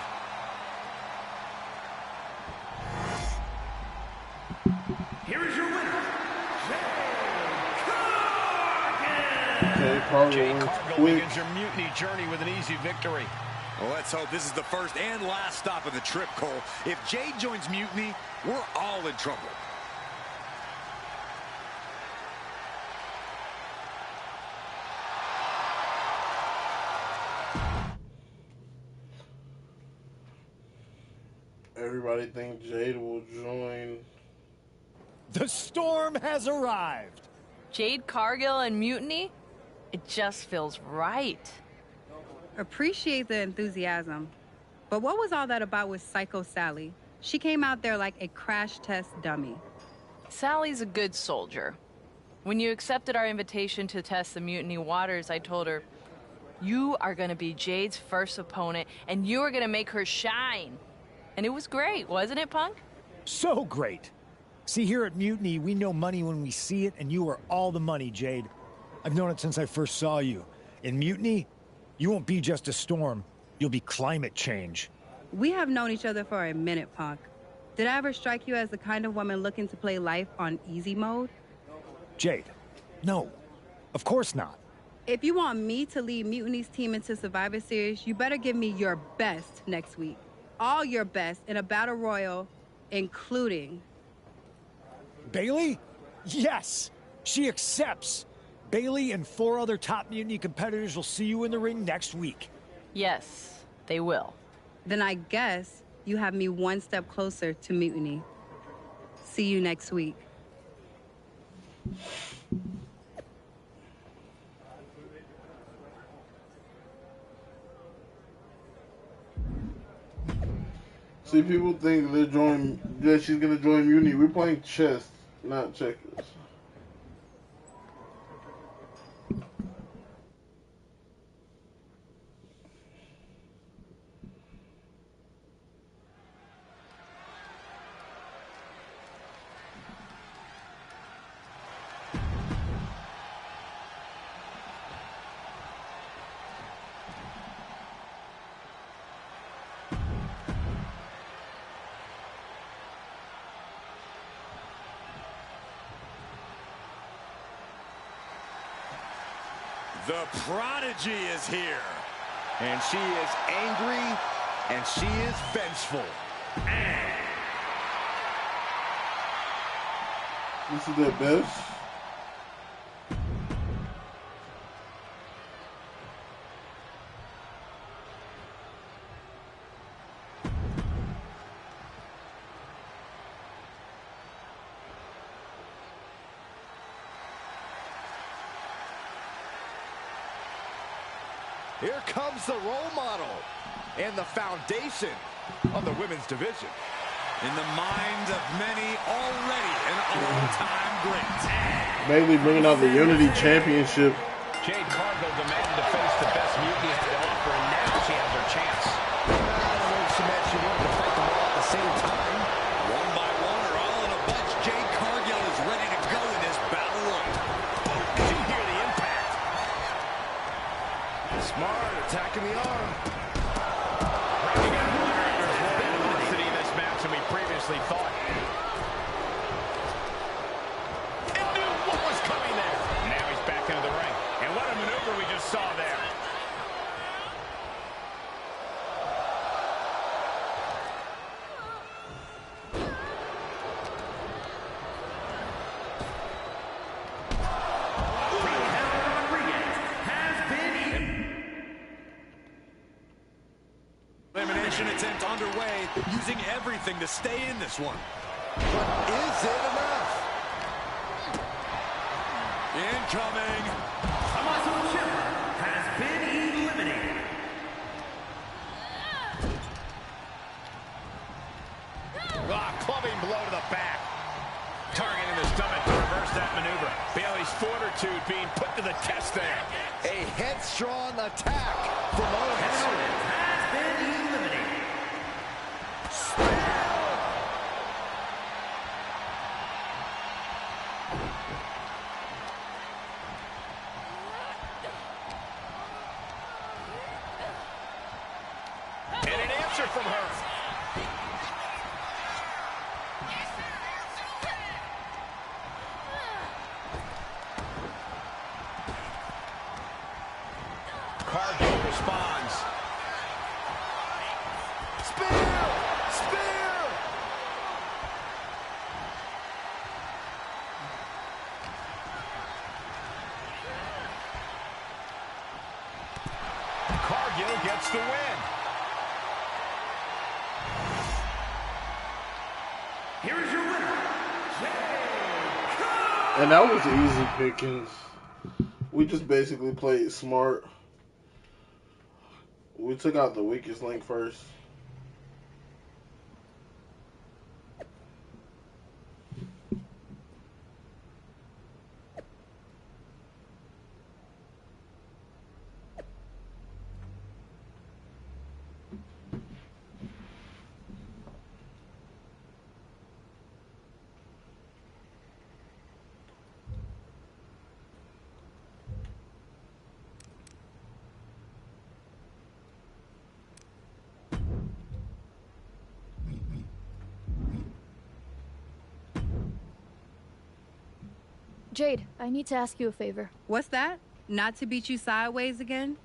Here is your winner, Jade Cargill begins her Mutiny journey with an easy victory. Well, let's hope this is the first and last stop of the trip, Cole. If Jade joins Mutiny, we're all in trouble. Everybody think Jade will join. The storm has arrived. Jade Cargill and Mutiny? It just feels right. Appreciate the enthusiasm. But what was all that about with Psycho Sally? She came out there like a crash test dummy. Sally's a good soldier. When you accepted our invitation to test the Mutiny waters, I told her, you are going to be Jade's first opponent, and you are going to make her shine. And it was great, wasn't it, Punk? So great. See, here at Mutiny, we know money when we see it, and you are all the money, Jade. I've known it since I first saw you. In Mutiny, you won't be just a storm. You'll be climate change. We have known each other for a minute, Punk. Did I ever strike you as the kind of woman looking to play life on easy mode? Jade, no. Of course not. If you want me to lead Mutiny's team into Survivor Series, you better give me your best next week. All your best in a battle royal, including... Bailey? Yes! She accepts! Bailey and 4 other top Mutiny competitors will see you in the ring next week. Yes, they will. Then I guess you have me one step closer to mutiny. See you next week. See, people think that she's gonna join Mutiny. We're playing chess, not checkers. The prodigy is here. And she is angry, and she is vengeful. This is their best. Here comes the role model and the foundation of the women's division. In the minds of many, already an all-time great. Bailey bringing out the Unity Championship. Jade Cargill demanded to face the best Mutiny had to offer, and now she has her chance. She meant she wanted to fight them all at the same time. One by one or all in a bunch, Jade Cargill is ready to go in this battle royal. Did you hear the impact? Smart, attacking the arm. There's more intensity in this match than we previously thought. And knew what was coming there. Now he's back into the ring. And what a maneuver we just saw there. Elimination attempt underway, using everything to stay in this one. But is it enough? Incoming. Tommaso Ciampa has been eliminated. Clubbing blow to the back. Targeting the stomach to reverse that maneuver. Bailey's fortitude being put to the test there. A headstrong attack from Owens. Has been eliminated. And an answer from her. Cargill responds. Spear! Spear! Cargill gets the win. Here is your winner, And that was easy pickings. We just basically played smart. We took out the weakest link first. Jade, I need to ask you a favor. What's that? Not to beat you sideways again?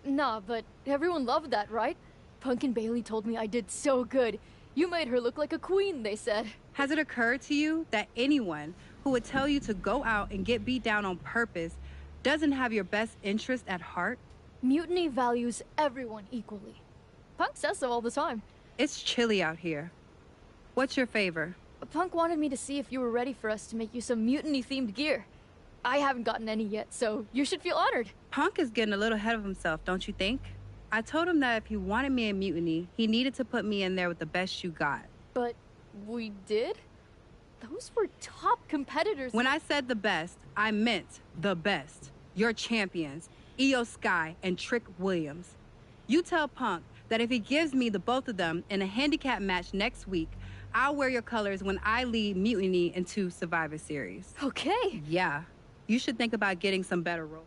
Nah, but everyone loved that, right? Punk and Bailey told me I did so good. You made her look like a queen, they said. Has it occurred to you that anyone who would tell you to go out and get beat down on purpose doesn't have your best interest at heart? Mutiny values everyone equally. Punk says so all the time. It's chilly out here. What's your favor? Punk wanted me to see if you were ready for us to make you some mutiny-themed gear. I haven't gotten any yet, so you should feel honored. Punk is getting a little ahead of himself, don't you think? I told him that if he wanted me in Mutiny, he needed to put me in there with the best you got. But we did? Those were top competitors. When I said the best, I meant the best. Your champions, Io Sky and Trick Williams. You tell Punk that if he gives me the both of them in a handicap match next week, I'll wear your colors when I lead Mutiny into Survivor Series. Okay. Yeah. You should think about getting some better rope.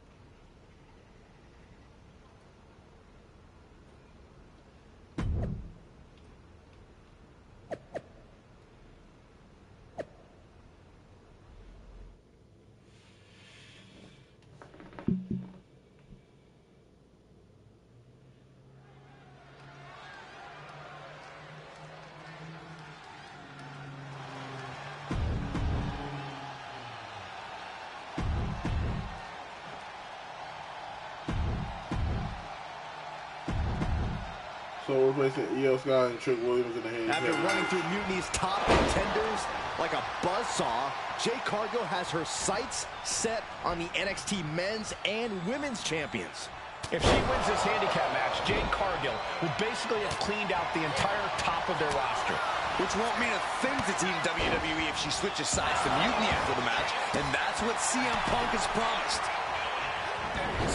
So we're placing Io Sky and Trick Williams in the hands. After running through Mutiny's top contenders like a buzzsaw, Jade Cargill has her sights set on the NXT men's and women's champions. If she wins this handicap match, Jade Cargill will basically have cleaned out the entire top of their roster. Which won't mean a thing to Team WWE if she switches sides to Mutiny after the match, and that's what CM Punk has promised.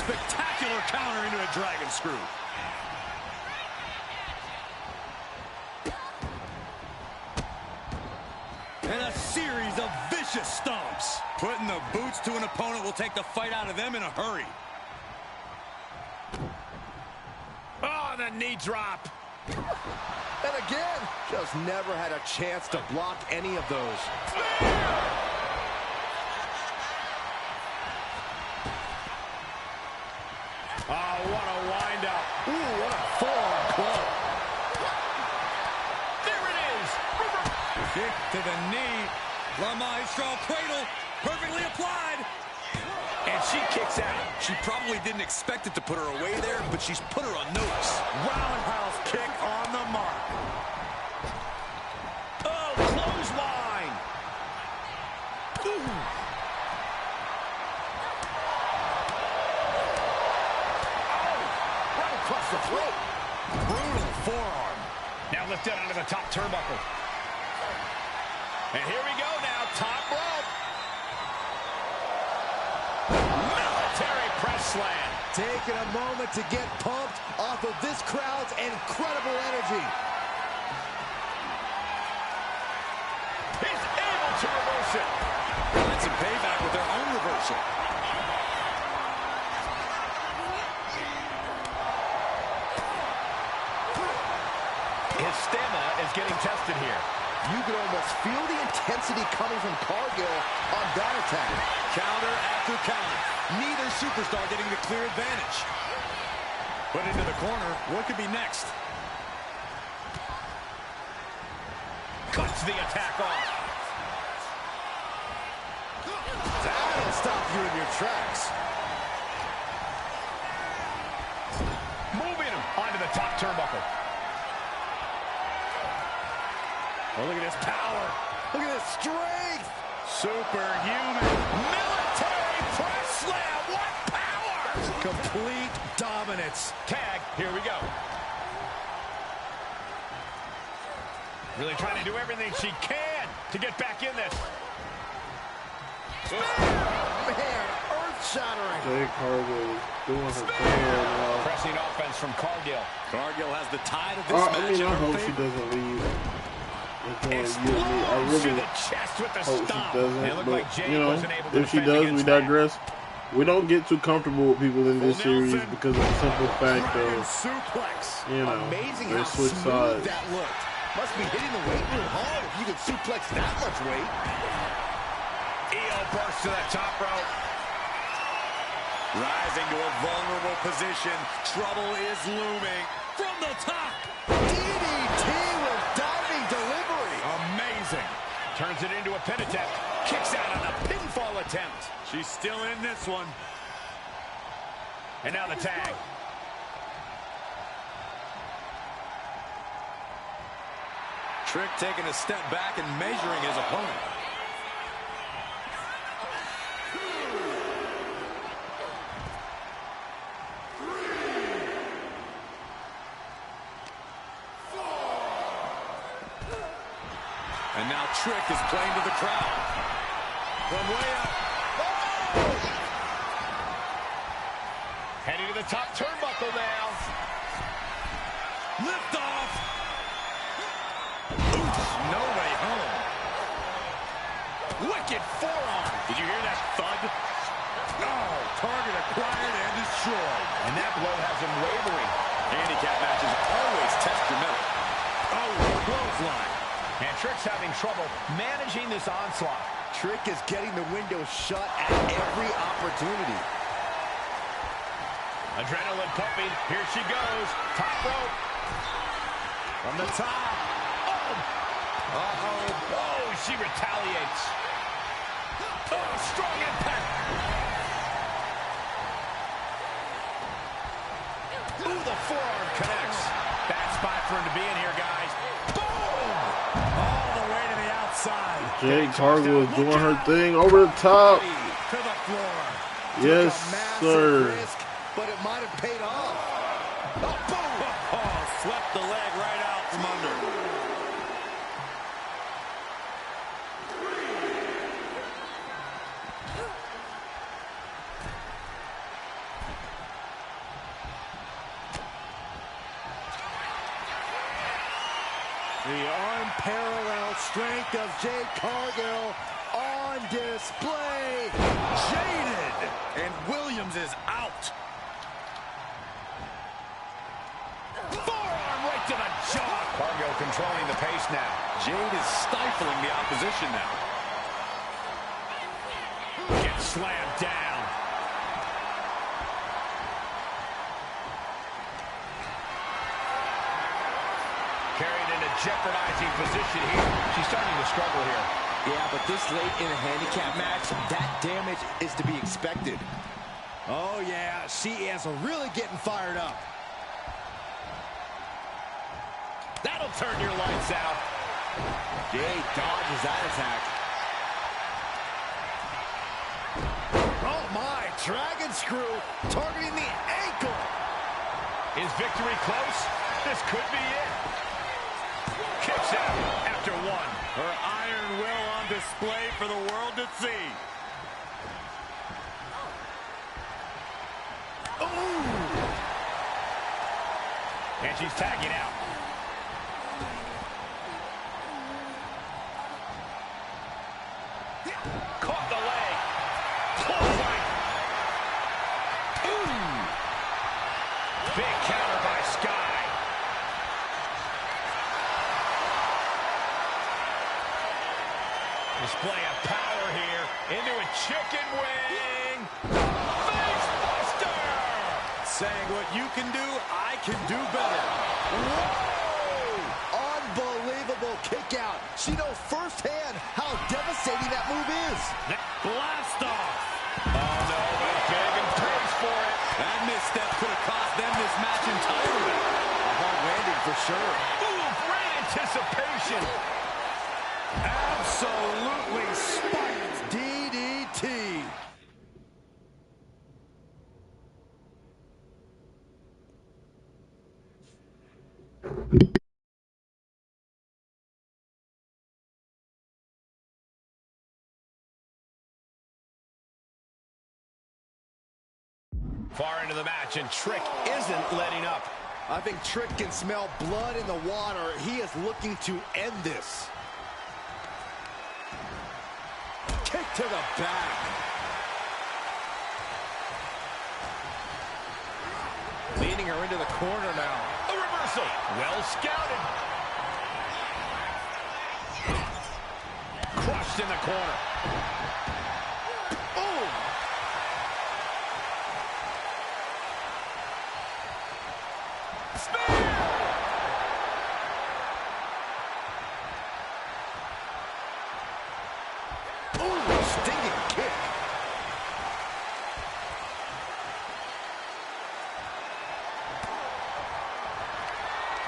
Spectacular counter into a dragon screw. And a series of vicious stomps. Putting the boots to an opponent will take the fight out of them in a hurry. Oh, the knee drop. And again, just never had a chance to block any of those. Oh, what a wind-up. Ooh, what a forearm club. There it is. Kick to the knee. La Maestro cradle. Perfectly applied. And she kicks out. She probably didn't expect it to put her away there, but she's put her on notice. Roundhouse kick on the mark. Oh, clothesline. Ooh. Right across the throat. Brutal forearm. Now lifted onto the top turnbuckle. And here we go now, top rope. Military press slam. Taking a moment to get pumped off of this crowd's incredible energy. He's able to reverse it. Find some payback with their own reversal. His stamina is getting tested here. You can almost feel the intensity coming from Cargill on that attack. Counter after counter. Neither superstar getting the clear advantage. Put into the corner. What could be next? Cuts the attack off. That'll stop you in your tracks. Moving him onto the top turnbuckle. Oh, look at this power. Look at this strength. Superhuman. Military press slam. What power! Complete dominance. Tag. Here we go. Really trying to do everything she can to get back in this. Man, earth-shattering. Jade Cargill is doing her thing right now. Pressing offense from Cargill. Cargill has the tide of this I match mean, in I her hope favor. she doesn't leave. Explodes I through really the chest with the hope stomp. she doesn't. It looked But, like Jade you know, wasn't able to if she defend does, we against that. digress. We don't get too comfortable with people in this series because of the simple fact of, suplex. you know, Amazing they how switch smooth sides. that looked. Must be hitting the weight room hard if you can suplex that much weight. Io bursts to the top rope. Rising to a vulnerable position. Trouble is looming. From the top. DDT with diving delivery. Amazing. Turns it into a pin attempt. Kicks out on a pinfall attempt. She's still in this one. And now the tag. Trick taking a step back and measuring his opponent. And now Trick is playing to the crowd. From way up. Oh! Heading to the top turnbuckle now. Lift off. Oops, no way home. Wicked forearm. Did you hear that thud? Oh, target acquired and destroyed. And that blow has him wavering. Handicap matches always test your metal. Oh, clothesline. And Trick's having trouble managing this onslaught. Trick is getting the window shut at every opportunity. Adrenaline pumping. Here she goes. Top rope. From the top. Oh! Uh-oh. Oh, she retaliates. Oh, strong impact. Ooh, the forearm connects. Bad spot for him to be in here, guys. Boom! All the way to the outside. Jade Cargill is doing her thing over the top. To the floor. Yes, sir. Risk, but it might have paid off. Oh, boom! Oh, swept the leg right out from under. The unparalleled strength of Jade Cargill on display. Jaded! And Williams is out. Forearm right to the jaw. Cargill controlling the pace now. Jade is stifling the opposition now. Gets slammed down. Carried in a jeopardizing position here. She's starting to struggle here. Yeah, but this late in a handicap match, that damage is to be expected. Oh, yeah, she is really getting fired up. That'll turn your lights out. Jade dodges that attack. Oh, my, dragon screw targeting the ankle. Is victory close? This could be it. Kicks out after one. Her iron will on display for the world to see. Ooh! And she's tagging out. Caught the leg. Clothesline. Ooh! Big counter by Sky. Display of power here into a chicken wing. Face buster! Saying what you can do, I can do better. Whoa! Unbelievable kick out. She knows firsthand how devastating that move is. Blast off. Oh no, but Fagan pays for it. That misstep could have cost them this match entirely. A hard landing for sure. Ooh, great anticipation. Absolutely spiked DDT. Far into the match, and Trick isn't letting up. I think Trick can smell blood in the water. He is looking to end this. Kick to the back. Leading her into the corner now. A reversal. Well scouted. Crushed in the corner. Oh!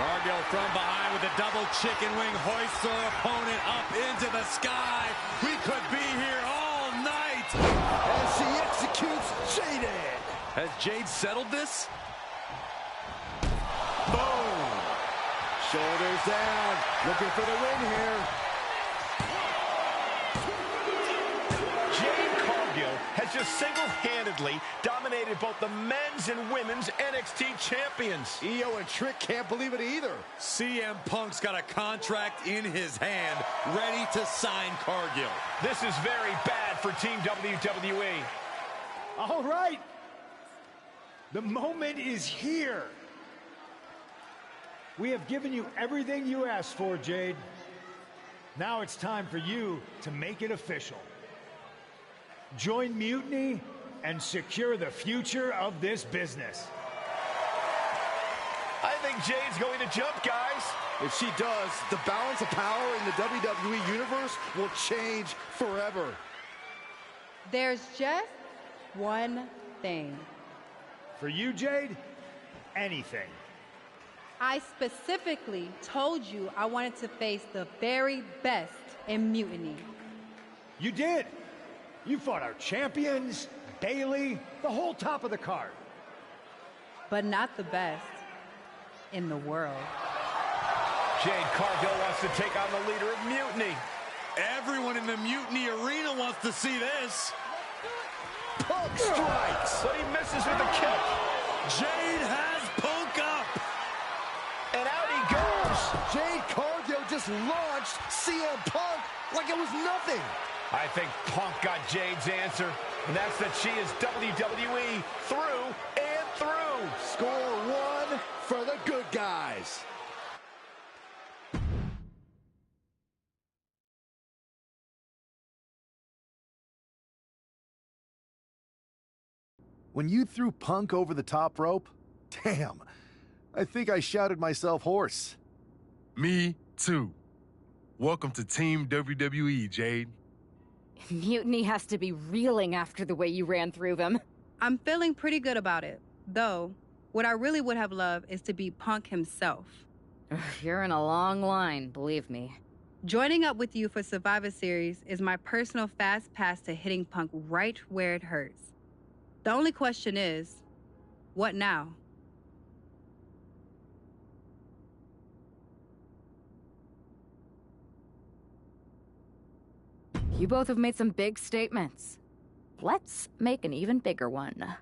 Cargill from behind with a double chicken wing, hoists her opponent up into the sky. We could be here all night. As she executes Jaden. Has Jade settled this? Boom. Shoulders down. Looking for the win here. Jade Cargill has just single-handedly dominated both the men's and women's NXT champions. Io and Trick can't believe it either. CM Punk's got a contract in his hand, ready to sign Cargill. This is very bad for Team WWE. All right. The moment is here. We have given you everything you asked for, Jade. Now it's time for you to make it official. Join Mutiny and secure the future of this business. I think Jade's going to jump, guys. If she does, the balance of power in the WWE Universe will change forever. There's just one thing. For you, Jade, anything. I specifically told you I wanted to face the very best in Mutiny. You did. You fought our champions, Bailey, the whole top of the card. But not the best in the world. Jade Cargill wants to take on the leader of Mutiny. Everyone in the Mutiny arena wants to see this. Punk strikes. But he misses with a kick. Jade has Punk up. And out he goes. Jade Cargill just launched CM Punk like it was nothing. I think Punk got Jade's answer, and that's that she is WWE through and through. Score one for the good guys. When you threw Punk over the top rope, damn, I think I shouted myself hoarse. Me too. Welcome to Team WWE, Jade. Mutiny has to be reeling after the way you ran through them. I'm feeling pretty good about it. Though, what I really would have loved is to beat Punk himself. You're in a long line, believe me. Joining up with you for Survivor Series is my personal fast pass to hitting Punk right where it hurts. The only question is, what now? You both have made some big statements. Let's make an even bigger one.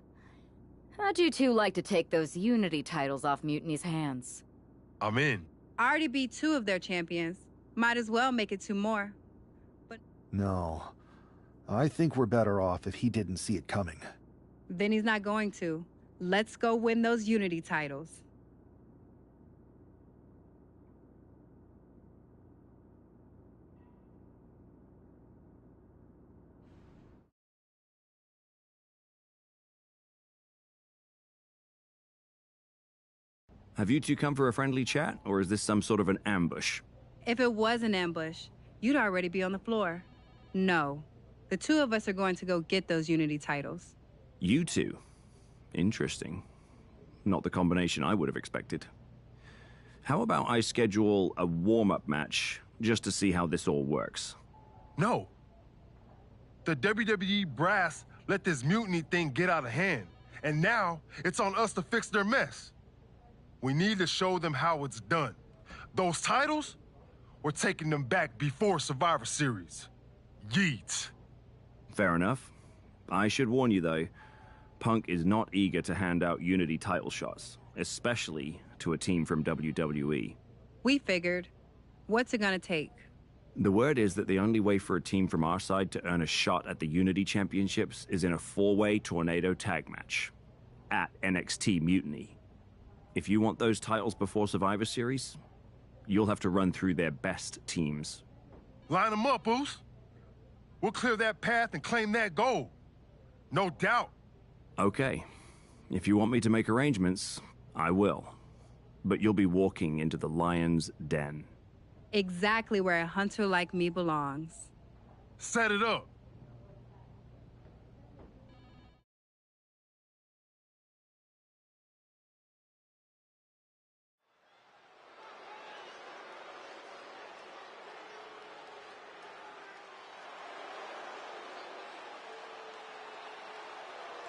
How'd you two like to take those Unity titles off Mutiny's hands? I'm in. I already beat 2 of their champions. Might as well make it 2 more. No. I think we're better off if he didn't see it coming. Then he's not going to. Let's go win those Unity titles. Have you two come for a friendly chat, or is this some sort of an ambush? If it was an ambush, you'd already be on the floor. No. The 2 of us are going to go get those Unity titles. You two? Interesting. Not the combination I would have expected. How about I schedule a warm-up match just to see how this all works? No. The WWE brass let this mutiny thing get out of hand, and now it's on us to fix their mess. We need to show them how it's done. Those titles, we're taking them back before Survivor Series. Yeet. Fair enough. I should warn you, though, Punk is not eager to hand out Unity title shots, especially to a team from WWE. We figured. What's it gonna take? The word is that the only way for a team from our side to earn a shot at the Unity Championships is in a 4-way tornado tag match at NXT Mutiny. If you want those titles before Survivor Series, you'll have to run through their best teams. Line them up, Oos. We'll clear that path and claim that gold. No doubt. Okay. If you want me to make arrangements, I will. But you'll be walking into the lion's den. Exactly where a hunter like me belongs. Set it up.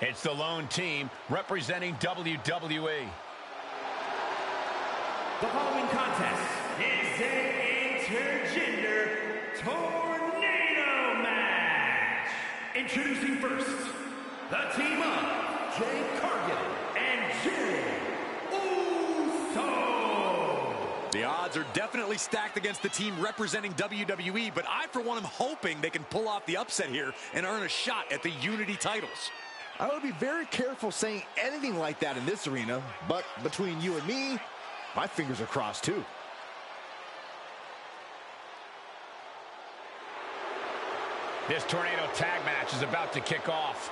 It's the lone team representing WWE. The following contest is an intergender tornado match. Introducing first, the team of Jay Cargill and Jay Uso. The odds are definitely stacked against the team representing WWE, but I, for one, am hoping they can pull off the upset here and earn a shot at the Unity titles. I would be very careful saying anything like that in this arena, but between you and me, my fingers are crossed too. This tornado tag match is about to kick off.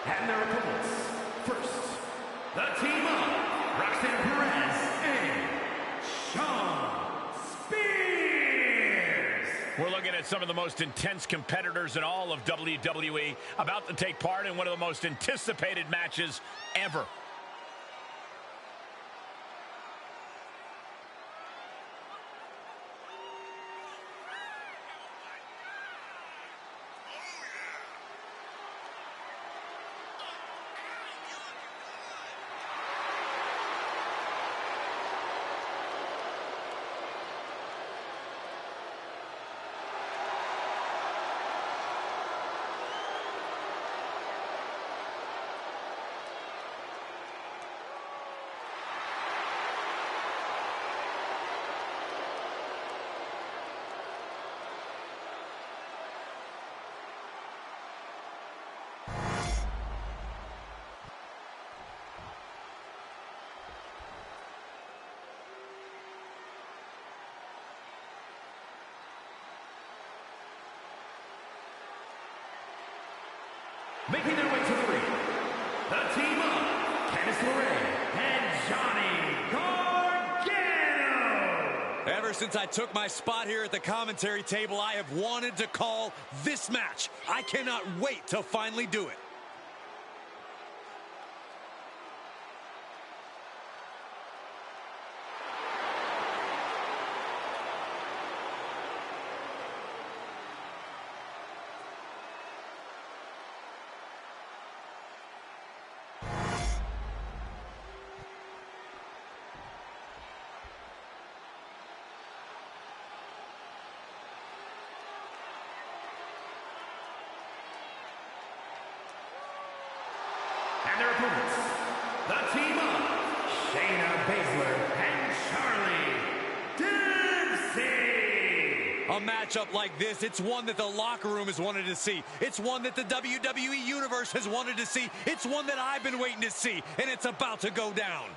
And their opponents, first, the team of Roxanne Perez and Shawn Spears. We're looking at some of the most intense competitors in all of WWE, about to take part in one of the most anticipated matches ever. Making their way to the ring, the team of Candice LeRae and Johnny Gargano. Ever since I took my spot here at the commentary table, I have wanted to call this match. I cannot wait to finally do it. And their opponents, the team of Shayna Baszler and Charlie Dempsey. A matchup like this, it's one that the locker room has wanted to see. It's one that the WWE Universe has wanted to see. It's one that I've been waiting to see, and it's about to go down.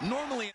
Normally